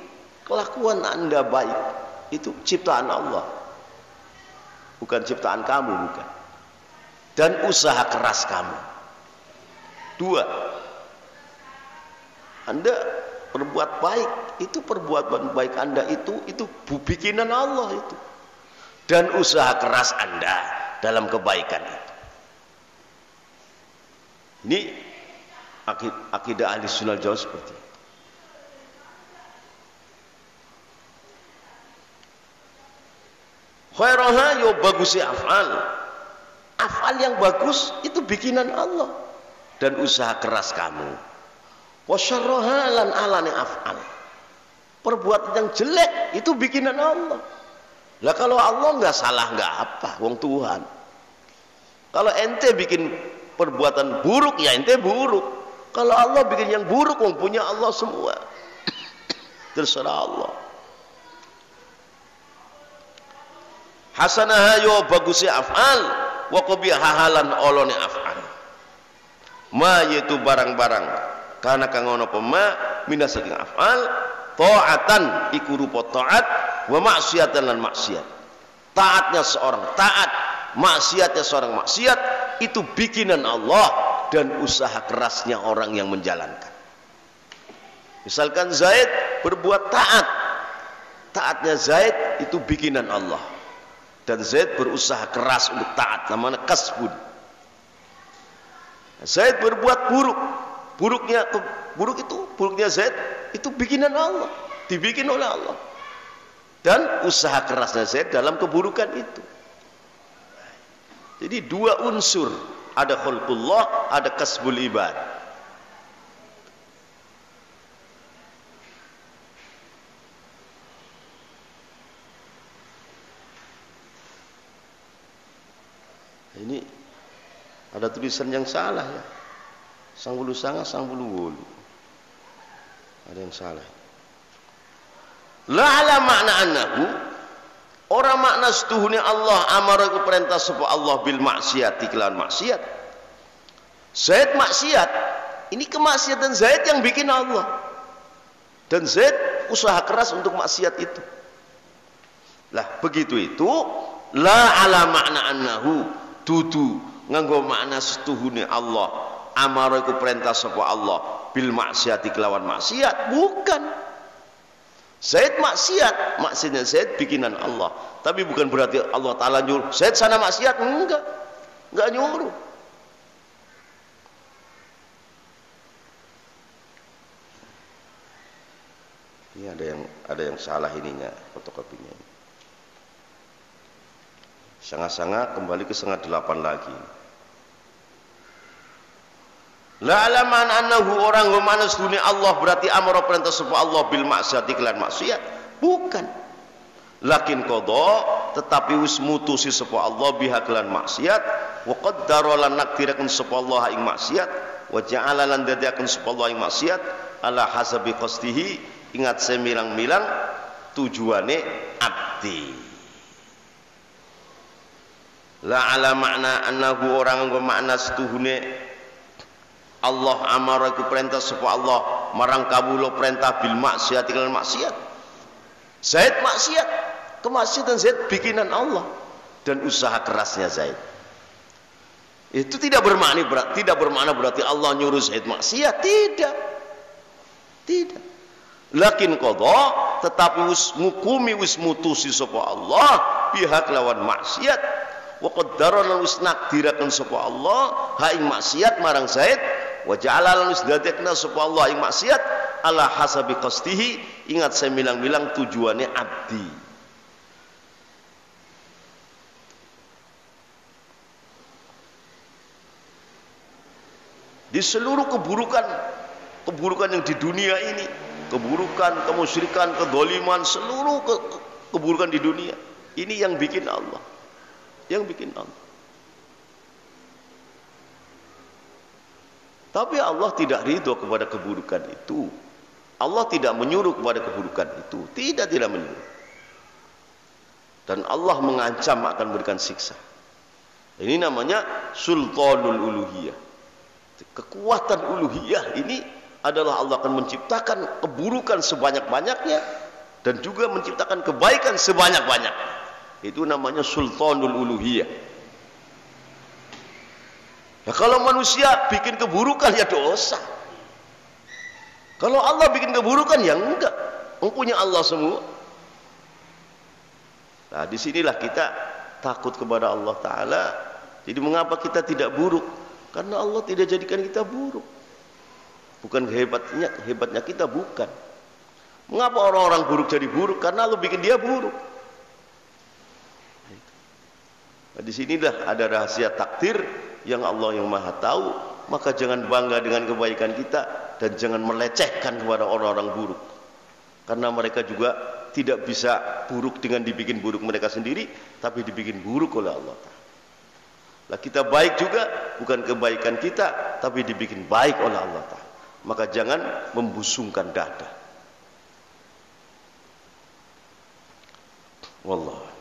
Speaker 1: kelakuan Anda baik, itu ciptaan Allah, bukan ciptaan kamu, bukan, dan usaha keras kamu. Dua, Anda berbuat baik, itu perbuatan baik Anda itu bikinan Allah itu, dan usaha keras Anda dalam kebaikan itu. Ini akidah ahli sunnah jauh seperti itu. Khairaha yo bagusi af'al, af'al yang bagus itu bikinan Allah dan usaha keras kamu. Wasyarraha lan alane af'al, perbuatan yang jelek itu bikinan Allah. Lah kalau Allah nggak salah nggak apa, wong Tuhan. Kalau ente bikin perbuatan buruk ya ente buruk. Kalau Allah bikin yang buruk, wong punya Allah semua. Terserah Allah. Hasanah yo bagusi af'al wa qabihaha lan olone af'al. Ma yaitu barang-barang karena kang ono pema minas saking af'al ta'atan iku rupa taat wa maksiatan lan maksiat. Taatnya seorang taat, maksiatnya seorang maksiat, itu bikinan Allah dan usaha kerasnya orang yang menjalankan. Misalkan Zaid berbuat taat, taatnya Zaid itu bikinan Allah dan Zaid berusaha keras untuk taat, namanya kasbun. Zaid berbuat buruk, buruknya Zaid itu bikinan Allah, dibikin oleh Allah, dan usaha kerasnya Zaid dalam keburukan itu. Jadi dua unsur, ada khalqullah, ada kasbul ibad. Ini ada tulisan yang salah ya, sang bulu sanga sang bulu wulu, ada yang salah. La ala makna annahu, orang makna setuhune Allah amara ku perintah sapa Allah bil maksiati kelawan maksiat. Zaid maksiat, ini kemaksiatan Zaid yang bikin Allah, dan Zaid usaha keras untuk maksiat itu. Lah begitu itu la ala makna annahu, dudu nganggo makna setuhune Allah amara ku perintah sapa Allah bil maksiati kelawan maksiat, bukan. Zaid maksiat, maksudnya Zaid bikinan Allah, tapi bukan berarti Allah Ta'ala nyuruh Zaid sana maksiat, enggak nyuruh. Ini ada yang salah ininya, fotokopinya. Sangat-sangat kembali ke 7:30 lagi. La alaman annahu orang mana dunia Allah berarti amara perintah sapa Allah bil maksiati kelan maksiat, bukan. Lakin qada tetapi wis mutusi sapa Allah biha kelan maksiat wa qaddara lan nakdiraken sapa Allah ing maksiat wa ja'ala lan dadiaken sapa Allah ing maksiat ala hasabi qasdihi, ingat semilang-milang tujuane abdi. La ala makna annahu orang nggo makna setuhune Allah amara ku perintah sapa Allah marang kawula perintah bil maksiat lan maksiat. Zaid maksiat, kemaksiatan Zaid bikinan Allah dan usaha kerasnya Zaid. Itu tidak bermakna berarti Allah nyuruh Zaid maksiat, tidak. Lakin qada tetapi wis mutusi sapa Allah biha kelawan maksiat, wa qaddarana wis nakdiraken sapa Allah ha ing maksiat marang Zaid, wa ja'ala lan wis dadekna sapa Allah ing maksiat ala hasabi qasdihi, ingat saya bilang-bilang tujuannya abdi. Di seluruh keburukan yang di dunia ini, keburukan, kemusyrikan, kedoliman, seluruh keburukan di dunia ini yang bikin Allah, yang bikin Allah. Tapi Allah tidak ridho kepada keburukan itu. Allah tidak menyuruh kepada keburukan itu, tidak menyuruh. Dan Allah mengancam akan memberikan siksa. Ini namanya sultanul uluhiyah. Kekuatan uluhiyah ini adalah Allah akan menciptakan keburukan sebanyak-banyaknya dan juga menciptakan kebaikan sebanyak-banyaknya. Itu namanya sultanul uluhiyah. Ya, kalau manusia bikin keburukan ya dosa. Kalau Allah bikin keburukan ya enggak. Punya Allah semua. Nah, disinilah kita takut kepada Allah Ta'ala. Jadi mengapa kita tidak buruk? Karena Allah tidak jadikan kita buruk. Bukan hebatnya kita, bukan. Mengapa orang-orang buruk jadi buruk? Karena Allah bikin dia buruk. Nah, disinilah ada rahasia takdir yang Allah yang Maha tahu. Maka jangan bangga dengan kebaikan kita dan jangan melecehkan kepada orang-orang buruk, karena mereka juga tidak bisa buruk dengan dibikin buruk mereka sendiri, tapi dibikin buruk oleh Allah Ta'ala. Lah kita baik juga bukan kebaikan kita, tapi dibikin baik oleh Allah Ta'ala. Maka jangan membusungkan dada. Wallah.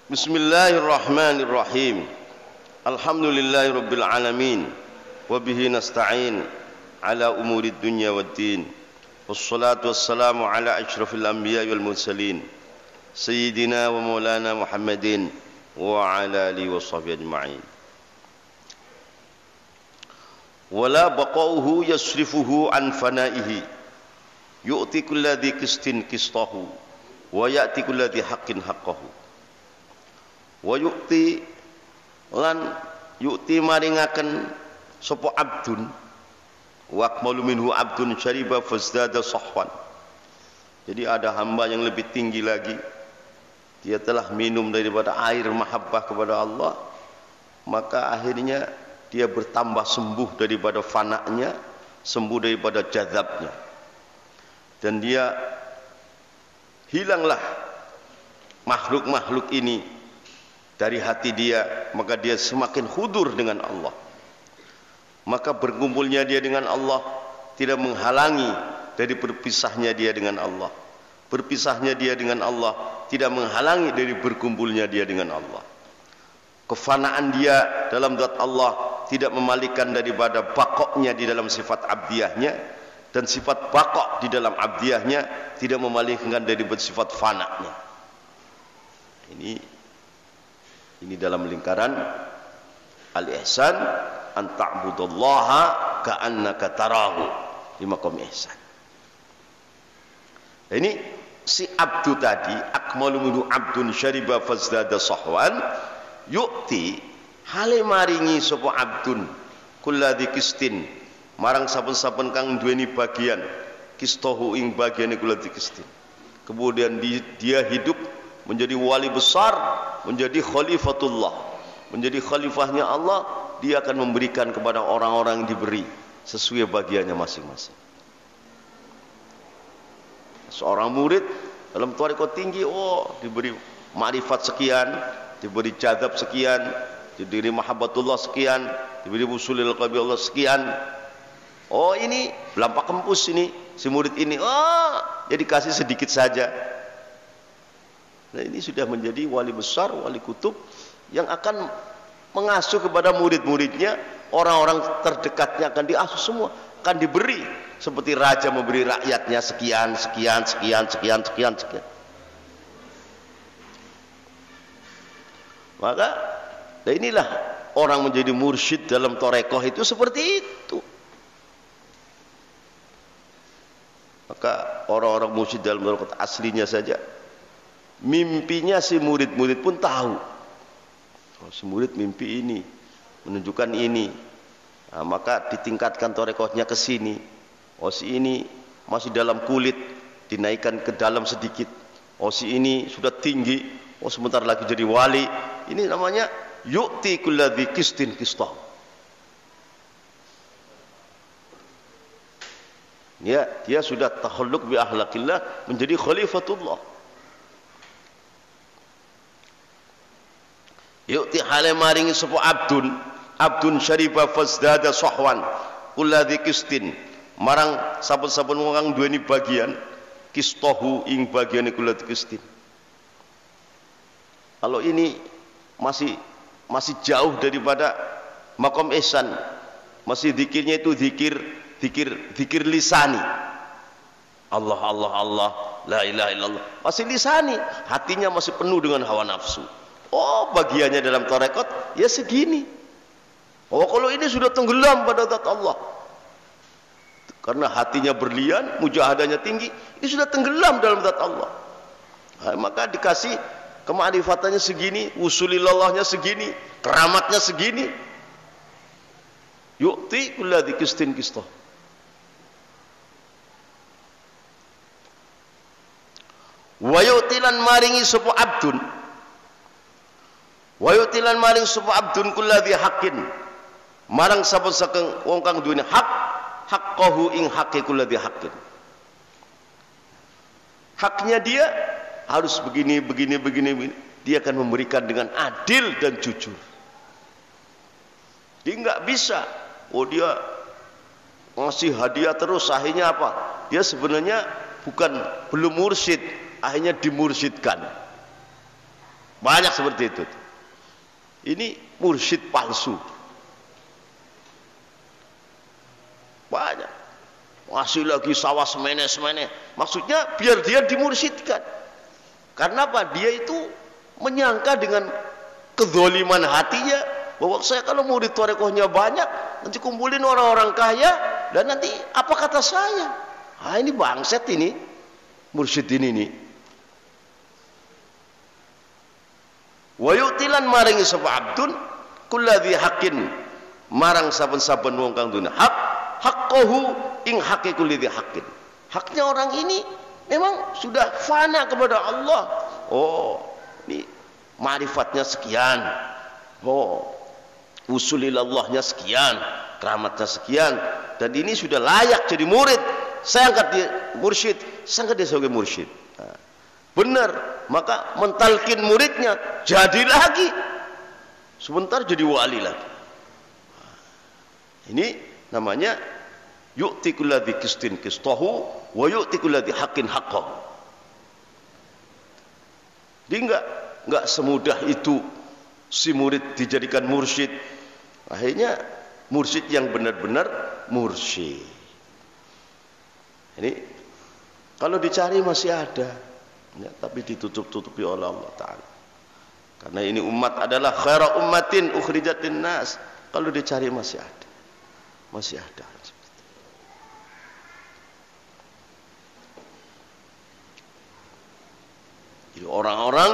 Speaker 1: Bismillahirrahmanirrahim. Alhamdulillahirabbil alamin wa bihi nasta'in ala umurid dunya waddin. Wassalatu wassalamu ala asyrafil anbiya'i wal mursalin sayyidina wa maulana Muhammadin wa ala alihi washabbihi ajma'in. Wala baqauhu yasrifuhu an fanaihi yu'ti kulladhi qistin qistahu wa ya'ti kulladhi haqqin haqqahu. Wa yu'ti lan yu'ti maringaken sapa abdun wa akmalu minhu abdun syariba fazdada sahwan. Jadi ada hamba yang lebih tinggi lagi, dia telah minum daripada air mahabbah kepada Allah, maka akhirnya dia bertambah sembuh daripada fana'nya, sembuh daripada jadzabnya, dan dia hilanglah makhluk-makhluk ini dari hati dia, maka dia semakin hudur dengan Allah. Maka berkumpulnya dia dengan Allah tidak menghalangi dari berpisahnya dia dengan Allah. Berpisahnya dia dengan Allah tidak menghalangi dari berkumpulnya dia dengan Allah. Kefanaan dia dalam zat Allah tidak memalikan daripada bakoknya di dalam sifat abdiyahnya, dan sifat bakok di dalam abdiyahnya tidak memalingkan dari sifat fananya. Ini dalam lingkaran al-ihsan an ta'budallaha ka'annaka tarahu, di maqam ihsan. Ini si abdu tadi, akmalu minhu abdun syariba fazdada sahwan, yu'ti hale maringi sapa abdun kulladhi qistin marang saben-saben kang duweni bagian kistahu ing bagiane kulladhi qistin. Kemudian dia hidup menjadi wali besar, menjadi khalifatullah, menjadi khalifahnya Allah. Dia akan memberikan kepada orang-orang yang diberi sesuai bagiannya masing-masing. Seorang murid dalam thariqah tinggi, diberi ma'rifat sekian, diberi jadzab sekian, diberi mahabbatullah sekian, diberi usulil qalbi Allah sekian. Ini lampak kempus ini si murid ini, ya dikasih sedikit saja. Nah, ini sudah menjadi wali besar, wali kutub yang akan mengasuh kepada murid-muridnya orang-orang terdekatnya akan diasuh semua, akan diberi seperti raja memberi rakyatnya sekian. Maka inilah orang menjadi mursyid dalam torekoh itu seperti itu. Maka orang-orang mursyid dalam torekoh aslinya saja, mimpinya si murid-murid pun tahu. Oh, si murid mimpi ini, menunjukkan ini. Nah, maka ditingkatkan torekohnya ke sini. Oh, si ini masih dalam kulit, dinaikkan ke dalam sedikit. Oh, si ini sudah tinggi, oh sebentar lagi jadi wali. Ini namanya yu'ti kulladzi qistin qistah. Ya, dia sudah tahalluq bi akhlaqillah, menjadi khalifatullah. Yu'ti hale maringi sapa abdun syariba fasdada sahwan kulladzi qistin, marang saben-saben wong kang duweni bagian qistahu ing bagiane kulladzi qistin. Kalau ini masih jauh daripada maqam ihsan, masih zikirnya itu zikir lisani, Allah, la ilaha illallah, masih lisani, hatinya masih penuh dengan hawa nafsu. Oh, bagiannya dalam tarekat ya segini. Oh, kalau ini sudah tenggelam pada zat Allah, karena hatinya berlian, mujahadahnya tinggi, ini sudah tenggelam dalam zat Allah. Nah, maka dikasih kema'rifatannya segini, usulillahnya segini, keramatnya segini. Yu'ti kulladzi qistin qistah. Wa yu'tilan maringi sapa abdun, wa yu'tilan maring sapa abdun kulladzi haqqin, marang sapa saking wong kang duweni hak, haqqahu ing haqqi kulladzi haqqin. Haknya dia harus begini. Dia akan memberikan dengan adil dan jujur. Dia nggak bisa, oh dia ngasih hadiah terus, akhirnya apa? Dia sebenarnya belum mursyid, akhirnya dimursyidkan. Banyak seperti itu. Ini mursyid palsu. Banyak. Masih lagi sawah semene. Maksudnya biar dia dimursyidkan. Karena apa? Dia itu menyangka dengan kezaliman hatinya bahwa saya kalau murid tarekohnya banyak, nanti kumpulin orang-orang kaya, dan nanti apa kata saya? Ah, ini bangset ini, mursyid ini nih. Wa yu'tilan maringi sapa abdun kulladzi haqqin, marang saben-saben wong kang duwe hak, haqqahu ing haqqi kulladzi haqqin. Haknya orang ini memang sudah fana kepada Allah. Oh, ini ma'rifatnya sekian. Oh, usulillahnya sekian, keramatnya sekian, dan ini sudah layak jadi murid. Saya angkat dia mursyid, saya angkat dia sebagai mursyid. Nah, benar, maka mentalkin muridnya jadi lagi, sebentar jadi wali lagi. Ini namanya yu'ti kulladzi qistin qistahu wa yu'ti kulladzi haqqin haqqahu. Dia enggak semudah itu si murid dijadikan mursyid. Akhirnya mursyid yang benar-benar mursyid. Ini kalau dicari masih ada, ya, tapi ditutup-tutupi oleh Allah Ta'ala. Karena ini umat adalah khairu ummatin ukhrijat linnas. Kalau dicari masih ada. Masih ada. Jadi orang-orang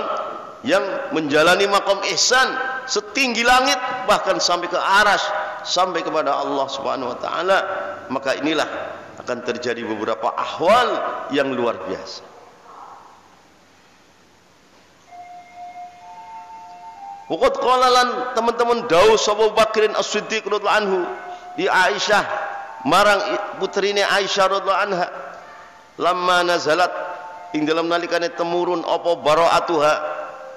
Speaker 1: yang menjalani maqam ihsan setinggi langit, bahkan sampai ke arsy, sampai kepada Allah Subhanahu wa taala, maka inilah akan terjadi beberapa ahwal yang luar biasa. Waqad qala lan teman-teman dawuh Abu Bakrin As-Siddiq radhiyallahu anhu di Aisyah marang putrine Aisyah radhiyallahu anha, lamma nazalat ing dalam nalikane temurun apa bara'atuha,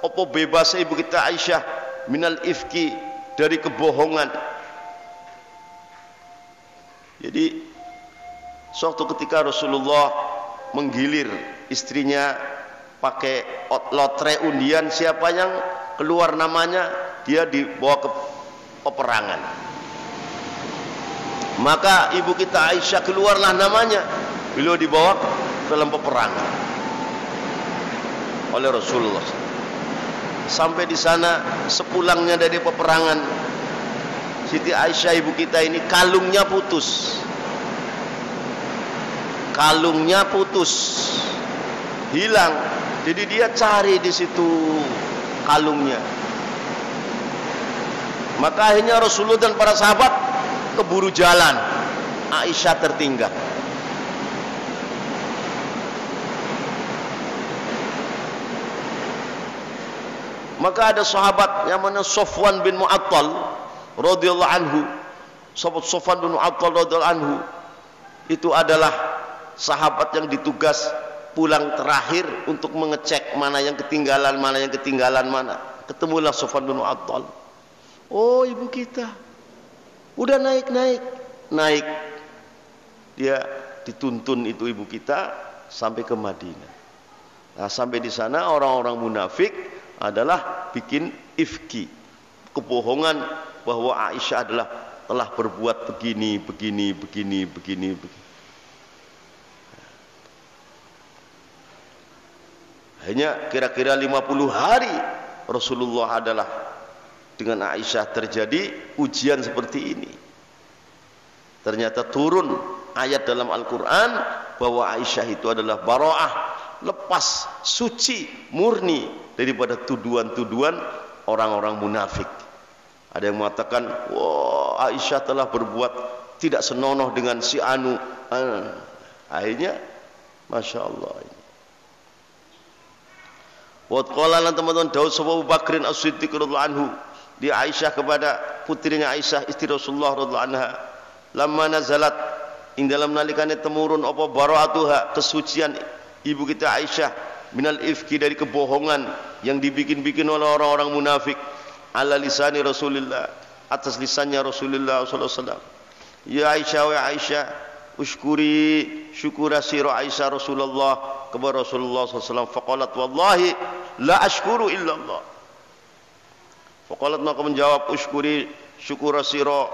Speaker 1: apa bebas ibu kita Aisyah minal ifki, dari kebohongan. Jadi suatu ketika Rasulullah menggilir istrinya pakai lotre undian, siapa yang keluar namanya dia dibawa ke peperangan. Maka ibu kita Aisyah keluarlah namanya. Beliau dibawa dalam peperangan oleh Rasulullah. Sampai di sana sepulangnya dari peperangan, Siti Aisyah ibu kita ini kalungnya putus. Kalungnya putus, hilang. Jadi dia cari di situ kalungnya. Maka akhirnya Rasulullah dan para sahabat keburu jalan. Aisyah tertinggal. Maka ada sahabat yang mana Sofwan bin Mu'attal radhiyallahu anhu. Sahabat Sofwan bin Mu'attal radhiyallahu anhu itu adalah sahabat yang ditugas pulang terakhir untuk mengecek mana yang ketinggalan, mana. Ketemulah Sofwan bin Mu'attal. Oh, ibu kita udah naik. Dia dituntun itu ibu kita sampai ke Madinah. Nah, sampai di sana orang-orang munafik adalah bikin ifki, kebohongan bahwa Aisyah adalah telah berbuat begini. Hanya kira-kira 50 hari Rasulullah adalah dengan Aisyah terjadi ujian seperti ini. Ternyata turun ayat dalam Al-Quran bahwa Aisyah itu adalah bara'ah, lepas, suci, murni daripada tuduhan-tuduhan orang-orang munafik. Ada yang mengatakan, wah, Aisyah telah berbuat tidak senonoh dengan si anu. Akhirnya, Masya Allah. Wadqala lan teman-teman Daud Abu Bakrin As-Siddiq radhiyallahu anhu di Aisyah kepada putrinya Aisyah istri Rasulullah radhiyallahu anha, lamma nazalat ing dalam nalikane temurun apa bara'atuha, kesucian ibu kita Aisyah minal ifki, dari kebohongan yang dibikin-bikin oleh orang-orang munafik, ala lisani Rasulullah, atas lisannya Rasulullah sallallahu alaihi wasallam. Ya Aisyah, wa Aisyah, uskuri syukura sira Aisyah Rasulullah kepada Rasulullah sallallahu alaihi wasallam. Faqalat wallahi la ashkuru illa Allah. Faqalat, maka menjawab, uskuri syukura sira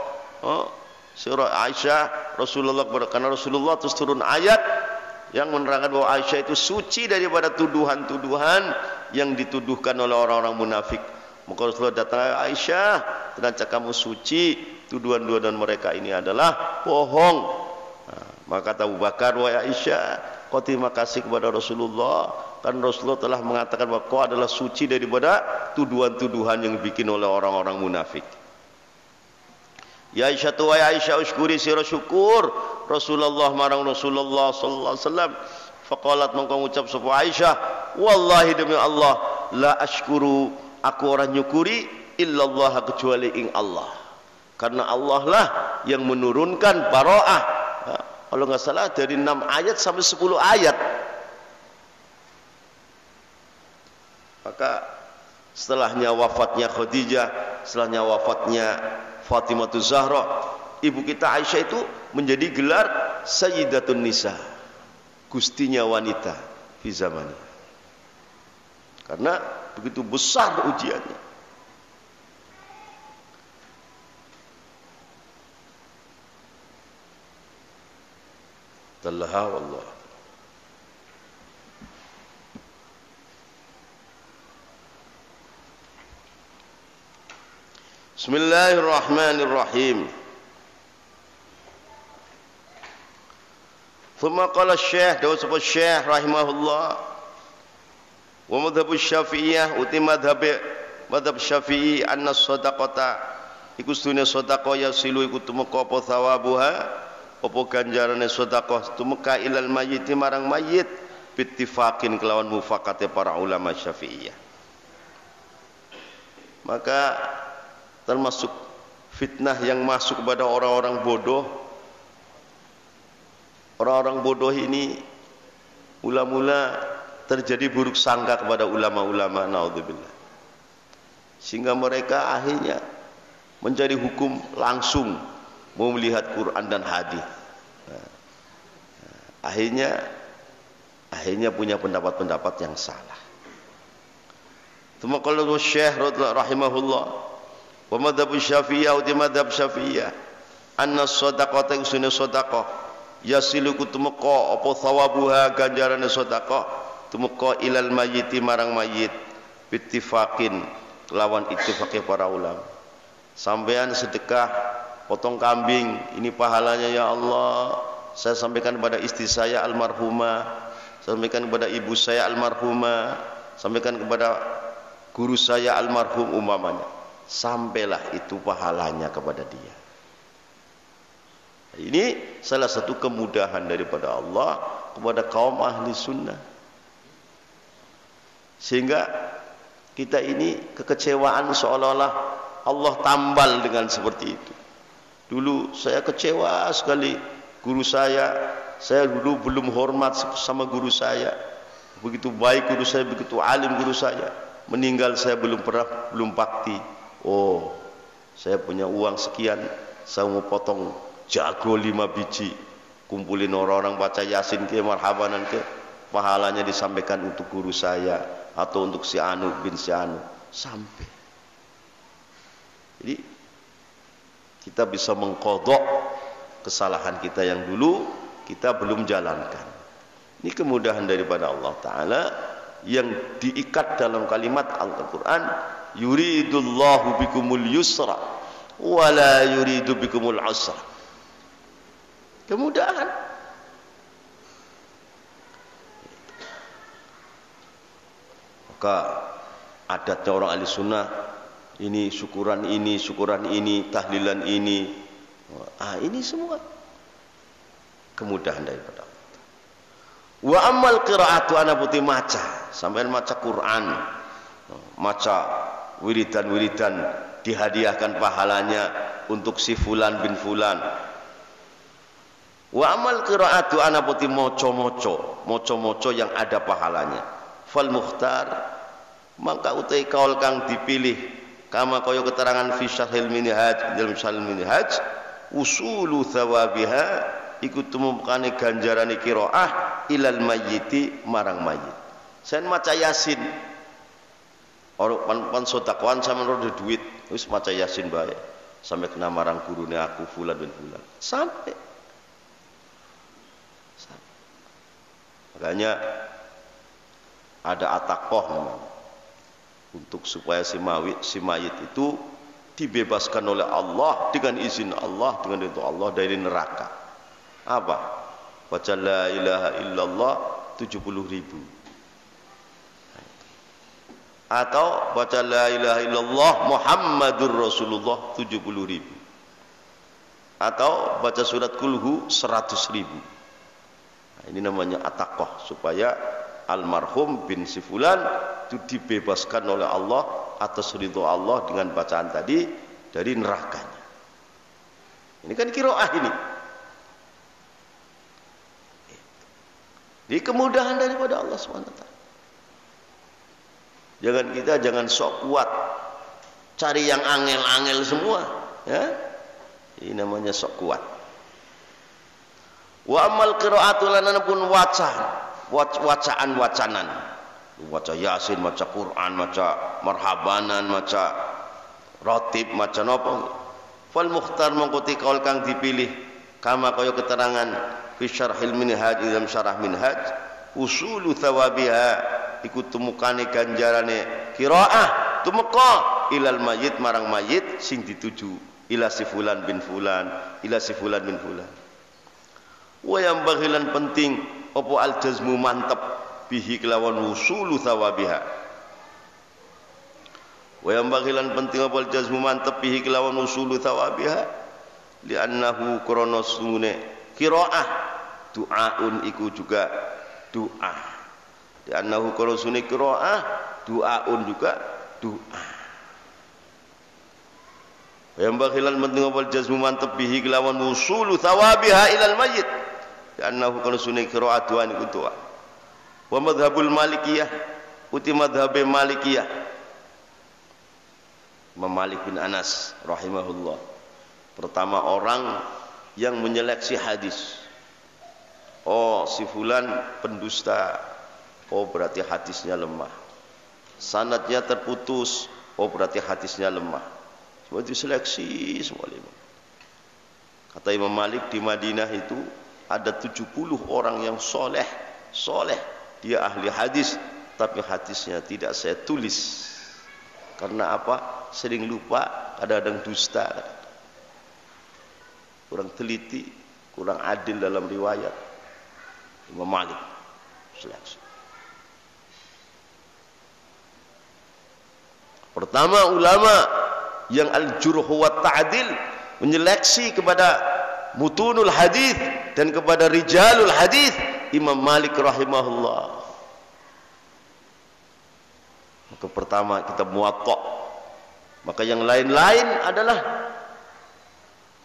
Speaker 1: Aisyah Rasulullah, karena Rasulullah terus turun ayat yang menerangkan bahwa Aisyah itu suci daripada tuduhan-tuduhan yang dituduhkan oleh orang-orang munafik. Maka Rasulullah datang, Aisyah, ternyata kamu suci, tuduhan-tuduhan mereka ini adalah bohong. Maka kata Abu Bakar, wa Aisyah, kau terima kasih kepada Rasulullah, kan Rasulullah telah mengatakan bahwa kau adalah suci daripada tuduhan-tuduhan yang dibikin oleh orang-orang munafik. Ya Aisyah, wa Aisyah, uskuri sira syukur Rasulullah marang Rasulullah sallallahu alaihi wasallam. Faqalat, mongko ngucap sapa Aisyah, wallahi demi Allah, la ashkuru, aku orang nyukuri illallah, kecuali ing Allah, karena Allah lah yang menurunkan bara'ah. Kalau nggak salah dari 6 ayat sampai 10 ayat. Maka setelahnya wafatnya Khadijah, setelahnya wafatnya Fatimah Zahra, ibu kita Aisyah itu menjadi gelar Sayyidatun Nisa, gustinya wanita di zamannya, karena begitu besar ujiannya. Tallaha wallah. Bismillahirrahmanirrahim. Thumma qala Syekh Daud sapa Syekh rahimahullah, wa madhhabu Syafi'iyah uti madhab Syafi'i anna shadaqata iku sedune sedekah yasilu iku tumeka apa thawabuha, apa ganjarane sedekah tumeka ilal mayyit marang mayit bittifaqin kelawan mufakate para ulama Syafi'iyah. Maka termasuk fitnah yang masuk kepada orang-orang bodoh. Orang-orang bodoh ini mula-mula terjadi buruk sangka kepada ulama-ulama, naudzubillah, sehingga mereka akhirnya mencari hukum langsung, mau melihat Quran dan hadis. Akhirnya punya pendapat-pendapat yang salah. Tuma qala Syekh rahimahullah, wa madhab Syafi'iyah wa madhab Syafi'iyah anna shadaqata usune sedekah yasilu kutumeka apa thawabuha ganjarane sedekah tumeka ilal mayyiti marang mayit bittifaqin lawan ittifaqe para ulama. Sampean sedekah potong kambing, ini pahalanya ya Allah saya sampaikan kepada istri saya almarhumah, sampaikan kepada ibu saya almarhumah, sampaikan kepada guru saya almarhum umpamanya, sampailah itu pahalanya kepada dia. Ini salah satu kemudahan daripada Allah kepada kaum ahli sunnah, sehingga kita ini kekecewaan seolah-olah Allah tambal dengan seperti itu. Dulu saya kecewa sekali, guru saya dulu belum hormat sama guru saya, begitu baik guru saya, begitu alim guru saya, meninggal saya belum bakti. Oh, saya punya uang sekian, saya mau potong jago 5 biji, kumpulin orang-orang baca yasin ke marhabanan ke, pahalanya disampaikan untuk guru saya atau untuk si anu bin si anu, sampai. Jadi kita bisa mengqadha kesalahan kita yang dulu kita belum jalankan. Ini kemudahan daripada Allah Ta'ala yang diikat dalam kalimat Al-Quran, yuridullahu bikumul yusra wa la yuridu bikumul usra. Kemudahan. Maka adatnya orang ahli sunnah, ini syukuran ini, tahlilan ini, ini semua kemudahan daripada Allah. Wa amal qiraatu ana putih maca, sampean maca Quran, maca wiridan-wiridan dihadiahkan pahalanya untuk si fulan bin fulan. Wa amal qiraatu ana putih moco yang ada pahalanya. Fal mukhtar, maka utai kaul kang dipilih kama kaya keterangan fi syarhil minhaj, dalam syarhil minhaj, usulu thawabiha iku tumukane ganjarane qiraah ilal mayyiti marang mayit. Sen maca yasin orang pan sedekah sampean ora duit wis maca yasin bae sampai kena marang gurune aku fulan bin fulan sampai. Makanya ada atakoh namanya, untuk supaya si mayit itu dibebaskan oleh Allah dengan izin Allah, dengan itu Allah dari neraka. Apa? Baca la ilaha illallah 70.000, atau baca la ilaha illallah Muhammadur Rasulullah 70.000, atau baca surat kulhu 100.000. Nah, ini namanya atakoh, supaya almarhum bin si fulan itu dibebaskan oleh Allah atas ridho Allah dengan bacaan tadi dari nerakanya. Ini kan qiraah ini. Ini kemudahan daripada Allah SWT. Jangan sok kuat cari yang angel-angel semua, ya. Ini namanya sok kuat. Wa amal qiraatu lanana pun wacaan-wacanan, maca yasin, maca Quran, maca marhabanan, maca rotib, maca napa. Fal mukhtar mengkuti kaul kang dipilih kama kaya keterangan fi syarhil minhaj, dalam syarah minhaj, usulu thawabiha iku tumukane ganjarane qiraah tumeka ilal mayit marang mayit sing dituju ila si fulan bin fulan, ila si fulan bin fulan. Wa yang baghilan penting apa al jazmu mantep bihi kelawan usulu thawabiha. Wa yang baghilan penting apa al jazmu mantep bihi kelawan usulu thawabiha li annahu krana sune qiraah du'aun iku juga doa. Di annahu krana sune qiraah du'aun juga doa. Wa yang baghilan penting apa al jazmu mantep bihi kelawan usulu thawabiha ilal mayyit. Annahu kana sunni qira'atuan iku doa. Wa madhhabul malikiyah uti madhhab malikiyah, Imam Malik bin Anas rahimahullah, pertama orang yang menyeleksi hadis. Oh, si fulan pendusta, oh berarti hadisnya lemah. Sanadnya terputus, oh berarti hadisnya lemah. Semua diseleksi semua lima. Kata Imam Malik, di Madinah itu ada 70 orang yang soleh. Dia ahli hadis, tapi hadisnya tidak saya tulis. Karena apa? Sering lupa, kadang-kadang dusta, kurang teliti, kurang adil dalam riwayat. Imam Malik seleksi. Pertama, ulama yang al-jurh wa ta'dil menyeleksi kepada mutunul hadis dan kepada rijalul hadis, Imam Malik rahimahullah. Maka pertama kitab Muwatta. Maka yang lain-lain adalah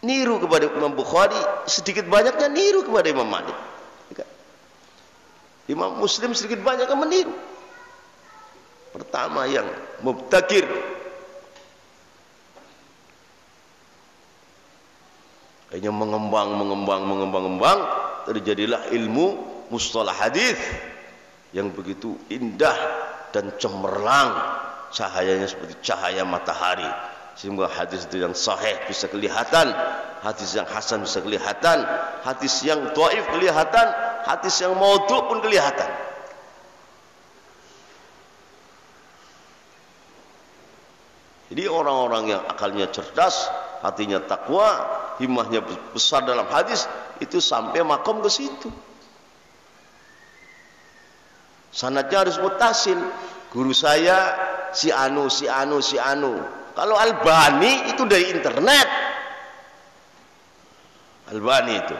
Speaker 1: niru kepada Imam Bukhari, sedikit banyaknya niru kepada Imam Malik. Imam Muslim sedikit banyaknya meniru. Pertama yang mubtakir, kayaknya mengembang, terjadilah ilmu mustalah hadis yang begitu indah dan cemerlang, cahayanya seperti cahaya matahari, sehingga hadis itu yang sahih bisa kelihatan, hadis yang hasan bisa kelihatan, hadis yang dhaif kelihatan, hadis yang maudhu' pun kelihatan. Jadi orang-orang yang akalnya cerdas, hatinya takwa, himmahnya besar dalam hadis, itu sampai makom ke situ. Sanadnya harus muttasil. Guru saya si anu. Kalau Albani itu dari internet. Albani itu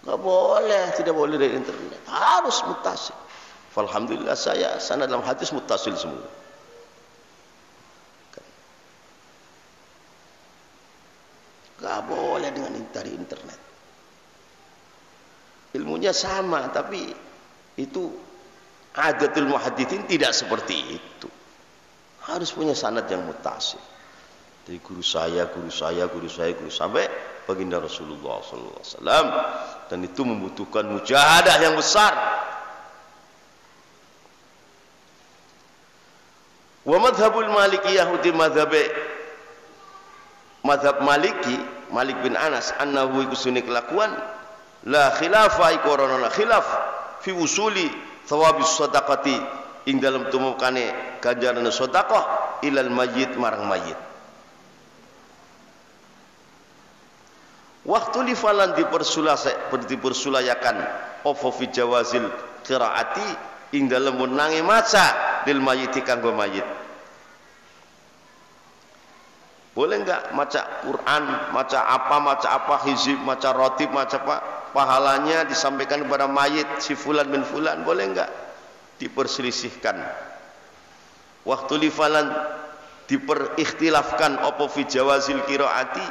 Speaker 1: nggak boleh, tidak boleh dari internet, harus muttasil. Alhamdulillah saya sanad dalam hadis muttasil semua. Gak boleh dengan dari internet. Ilmunya sama, tapi itu adatul muhadditsin tidak seperti itu. Harus punya sanad yang muttasil. Dari guru saya sampai baginda Rasulullah SAW, dan itu membutuhkan mujahadah yang besar. Wa madhabul Malikiyah uti madhab Maliki, Malik bin Anas, annahu iku sunni kelakuan la khilafa iku ora khilaf fi usuli thawabis sadaqati ing dalam tumukane ganjaran sedekah ilal mayyit marang mayit. Waktu lifalan dipersulayakan apa fi jawazil qiraati ing dalam menangi maca lil mayyit kanggo mayit. Boleh enggak maca Quran, maca apa, hizib, maca rotib, maca apa, pahalanya disampaikan kepada mayit si fulan bin fulan, boleh enggak? Diperselisihkan. Waktu lifalan diperikhtilafkan apa fi jawazil qiraati,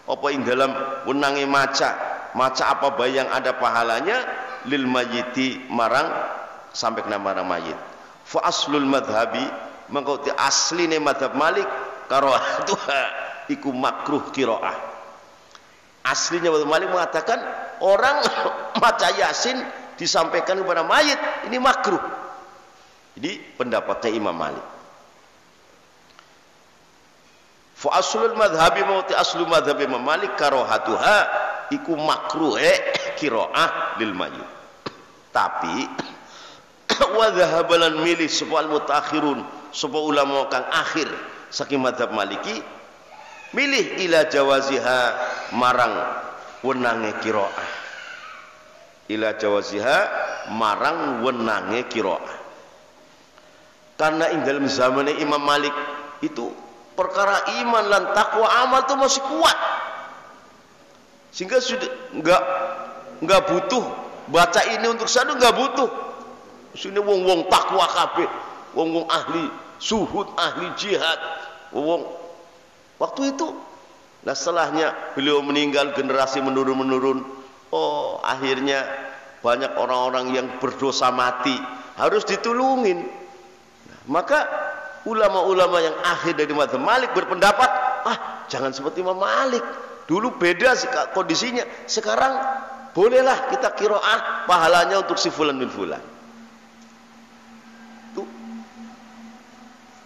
Speaker 1: apa ing dalam wenange maca apa bae yang ada pahalanya lil mayyiti marang sampai kena marang mayit. Fa aslul madhabi, mengko asline madhab Malik karohatuha iku makruh qiraah. Aslinya Imam Malik mengatakan orang maca Yasin disampaikan kepada mayit ini makruh. Jadi pendapatnya Imam Malik. Fa aslul madhabi mauti aslu madhab Imam Malik karohatuha iku makruh qiraah lil mayit. Tapi wa dhahabalan milih sapa al mutaakhirun, sapa ulama kang akhir saking madhab Maliki milih ila jawaziha marang wenange qiraah, ila jawaziha marang wenange qiraah. Karena ing dalam zamannya Imam Malik itu perkara iman lan takwa amal itu masih kuat, sehingga sudah enggak butuh baca ini untuk satu, enggak butuh. Sini wong takwa kabeh, wong ahli suhud, ahli jihad, wong waktu itu. Nah setelahnya beliau meninggal, generasi menurun, oh akhirnya banyak orang-orang yang berdosa mati, harus ditulungin. Nah, maka ulama-ulama yang akhir dari mazhab Malik berpendapat, jangan seperti Imam Malik. Dulu beda kondisinya, sekarang bolehlah kita qiraah pahalanya untuk si fulan bin fulan.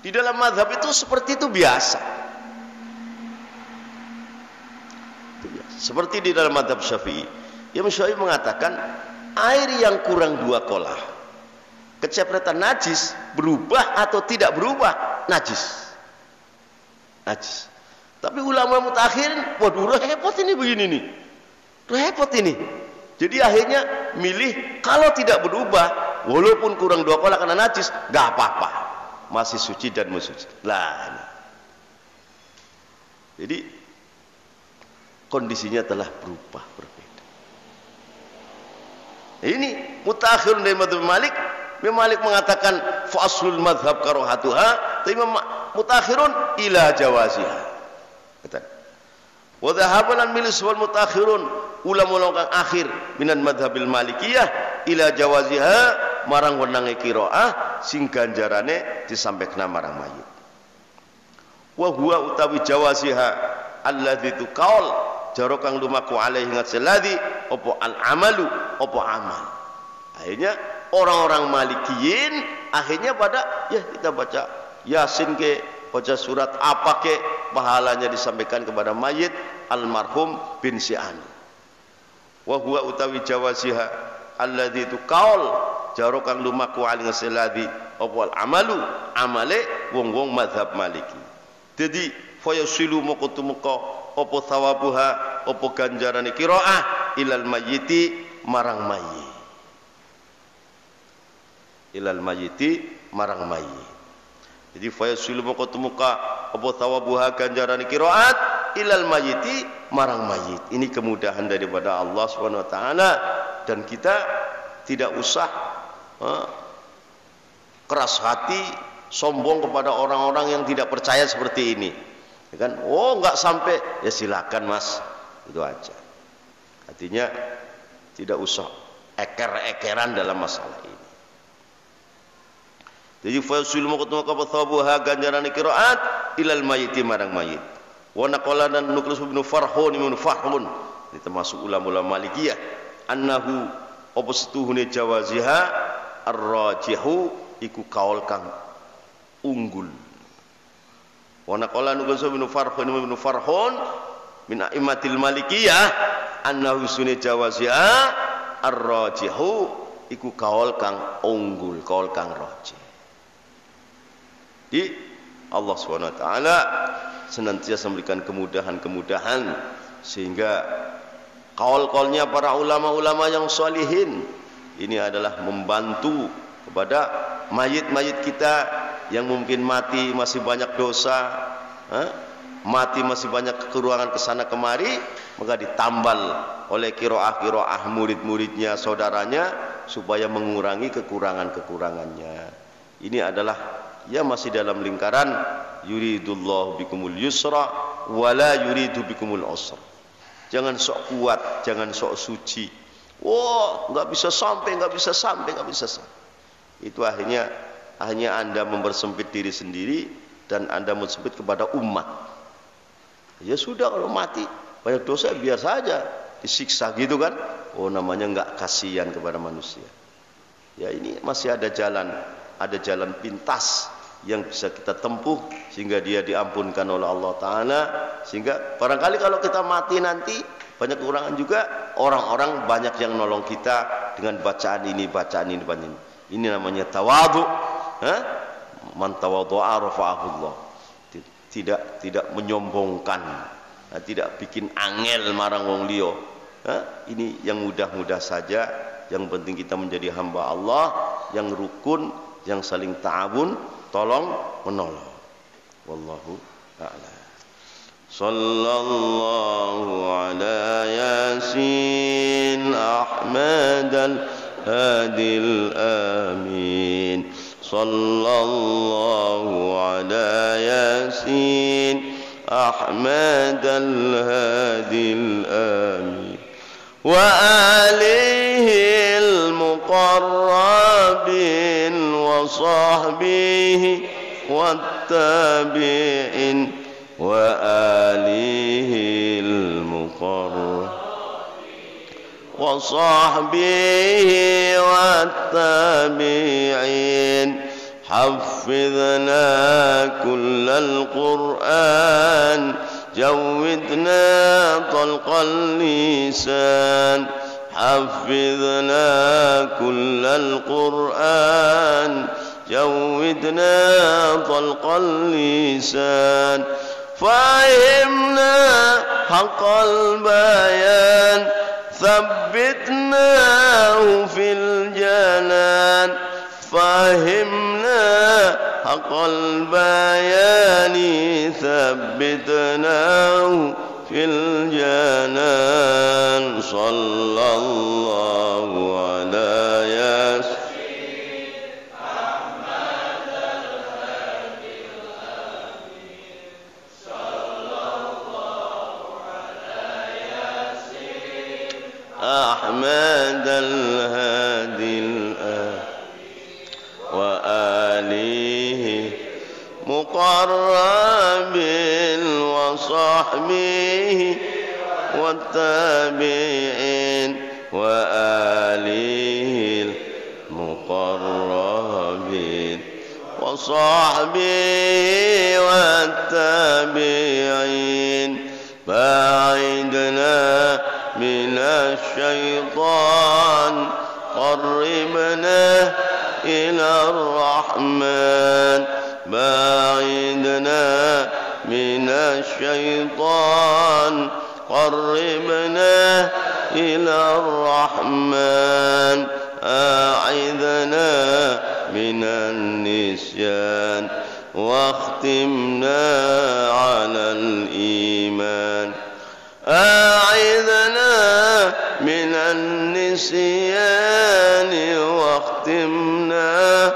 Speaker 1: Di dalam mazhab itu seperti itu biasa.
Speaker 2: Itu biasa. Seperti di dalam mazhab Syafi'i, Imam Syafi'i mengatakan air yang kurang 2 kolah kecepretan najis, berubah atau tidak berubah najis. Najis. Tapi ulama mutakhirin, waduh repot ini begini nih. Repot ini. Jadi akhirnya milih kalau tidak berubah, walaupun kurang 2 kolah karena najis, nggak apa-apa, masih suci dan mensuci. Lah ini. Jadi kondisinya telah berubah, berbeda. Ini mutakhirun dari mazhab Malik. Imam Malik mengatakan fa aslul madhab karohatuha, tapi mutakhirun ila jawaziha. Kata. Wa dhahaban milis wal mutakhirun, ulama-ulama akhir minan madhabil malikiyah ila jawaziha, marang wenange qiraah sing ganjarane disampaikan marang mayit. Wa huwa utawi jawaziha alladzi tu qaul jaro kang lumaku alaihi ngatseladi opo al amalu opo amal. Akhirnya orang-orang malikiyin akhirnya pada ya kita baca Yasin ke, baca surat apa ke, pahalanya disampaikan kepada mayit almarhum bin si anu. Wa huwa utawi jawaziha alladzi tu qaul jaro kang lumaku alaihi ngatseladi opo al amalu amale wong-wong mazhab maliki. Jadi fayasilu moko tumeka apa thawabuha apa ganjarane qiraah ilal mayyiti marang mayit. Ilal mayyiti marang mayit. Jadi fayasilu moko tumeka apa thawabuha ganjarane qiraat ilal mayyiti marang mayit. Ini kemudahan daripada Allah Subhanahu wa taala dan kita tidak usah keras hati, sombong kepada orang-orang yang tidak percaya seperti ini, ya kan? Oh nggak sampai, ya silakan mas, itu aja. Artinya tidak usah eker-ekeran dalam masalah ini. Jadi fasul maqtu qabathabuha ganjaran qiraat ilal mayyiti marang mayit. Wa naqala dan Nuklus bin Farhun ini termasuk ulama-ulama Malikiyah annahu opsetuhune jawaziha ar-rajihu iku kaul kang unggul. Wa naqala Nuklus bin Farhun min a'immatil Malikiyah annahu sunni jawaziha ar-rajihu iku kaul kang unggul, kaul kang rajih. Di Allah SWT senantiasa memberikan kemudahan-kemudahan sehingga kaul-kaulnya para ulama-ulama yang salihin ini adalah membantu kepada mayit-mayit kita yang mungkin mati masih banyak dosa, mati masih banyak kekurangan kesana kemari, maka ditambal oleh kiroah-kiroah murid-muridnya, saudaranya supaya mengurangi kekurangan-kekurangannya. Ini adalah ya masih dalam lingkaran yuridullahu bikumul yusra wala yuridu bikumul usra. Jangan sok kuat, jangan sok suci. Oh, nggak bisa sampai. Itu akhirnya Anda mempersempit diri sendiri dan Anda mensempit kepada umat. Ya sudah, kalau mati banyak dosa biar saja disiksa gitu kan. Oh, namanya nggak kasihan kepada manusia. Ya ini masih ada jalan pintas yang bisa kita tempuh sehingga dia diampunkan oleh Allah Ta'ala, sehingga barangkali kalau kita mati nanti banyak kekurangan juga, orang-orang banyak yang nolong kita dengan bacaan ini. Ini namanya tawadhu. Man tawadhu'a rafa'ahullah. Tidak menyombongkan, tidak bikin angel marang wong liya. Ini yang mudah-mudah saja. Yang penting kita menjadi hamba Allah yang rukun, yang saling ta'awun, tolong menolong. Wallahu a'lam. Sallallahu ala Yasin Ahmad al-Hadil Amin. Sallallahu ala Yasin Ahmad al-Hadil Amin. Wa alihi al-muqarrabin wa sahbihi wattabi'in wa alihi al-muqarrabin wa sahbihi wattabi'in. Hafidhna kullal Qur'an جودنا طلق اللسان حفظنا كل القرآن جودنا طلق اللسان فهمنا حق البيان ثبتناه في الجنان فهمنا حق البيان ثبتناه في الجنان صلى الله على ياسين أحمد الهادي الأمين صلى الله على ياسين أحمد الهادي الأمين وآله مقرب وصحبه والتابعين وآله المقربين وصحبه والتابعين باعدنا من الشيطان قربنا إلى الرحمن باعدنا من الشيطان قربنا إلى الرحمن أعذنا من النسيان واختمنا على الإيمان أعذنا من النسيان واختمنا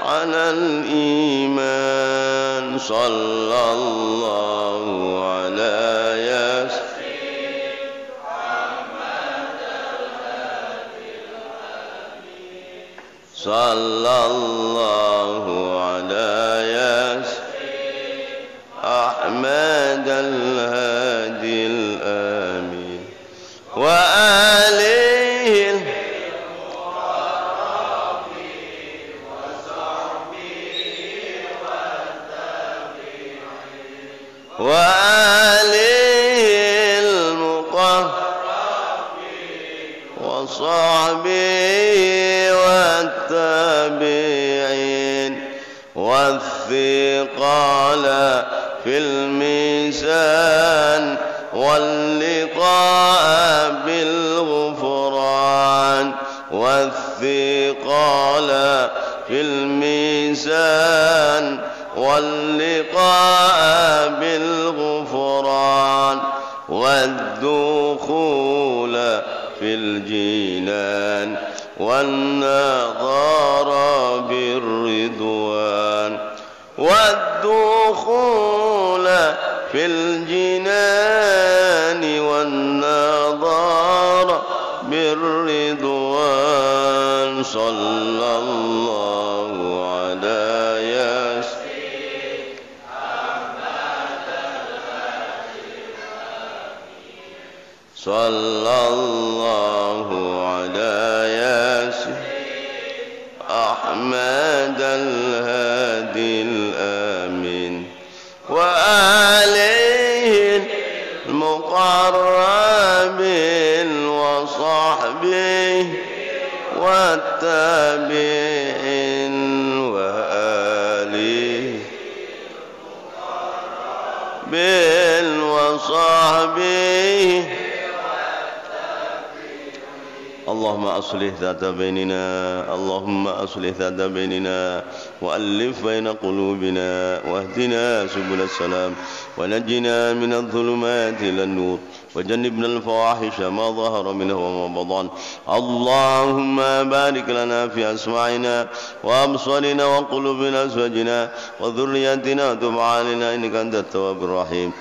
Speaker 2: على الإيمان صلى الله على ياسين أحمد الهادي الأمين صلى الله على ياسين أحمد الهادي الأمين وآله وآله المقربين وصحبه والتابعين والثقال في الميزان واللقاء بالغفران والثقال في الميزان واللقاء بالغفران والدخول في الجنان والنظر بالرضوان والدخول في الجنان والنظر بالرضوان صلى الله على ياسين صلى الله على ياسين أحمد الهادي الأمين وآله المقربين وصحبه والتابعين وآله وصحبه اللهم أصلح ذات بيننا اللهم أصلح ذات بيننا وألف بين قلوبنا واهدنا سبل السلام ونجنا من الظلمات إلى النور وجنبنا الفواحش ما ظهر منه وما بطن اللهم بارك لنا في أسماعنا وأبصارنا وقلوبنا وأزواجنا وذرياتنا وتب علينا إنك أنت التواب الرحيم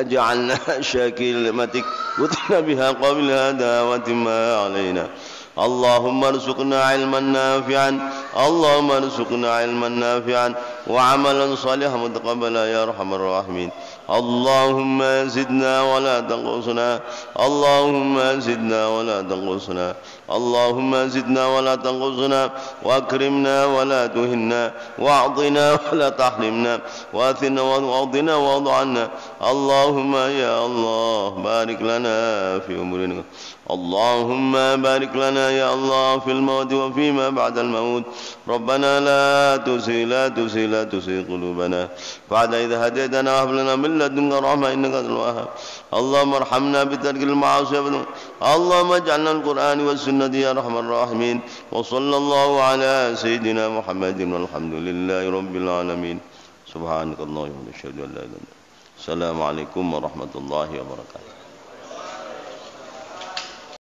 Speaker 2: اجعلنا شاكرين لنعمتك واتنا بها قبل دعوة ما علينا اللهم ارزقنا علما نافعا اللهم ارزقنا علما نافعا وعملا صالحا متقبلا يا ارحم الراحمين اللهم زدنا ولا تنقصنا اللهم زدنا ولا تنقصنا اللهم زدنا ولا تنقصنا وأكرمنا ولا تهنا وأعطنا ولا تحرمنا وآثنا وأعطنا وأرض عنا اللهم يا الله بارك لنا في أمورنا اللهم بارك لنا يا الله في الموت وفيما بعد الموت ربنا لا تزغ قلوبنا بعد إذا هديتنا وهب لنا من لدنك رحمة إنك أنت الوهاب اللهم ارحمنا بترك المعاصي اللهم اجعلنا القرآن والسنة يا أرحم الراحمين وصلى الله على سيدنا محمد والحمد لله رب العالمين سبحانك اللهم وبحمدك أشهد أن لا إله إلا أنت السلام عليكم ورحمة الله وبركاته.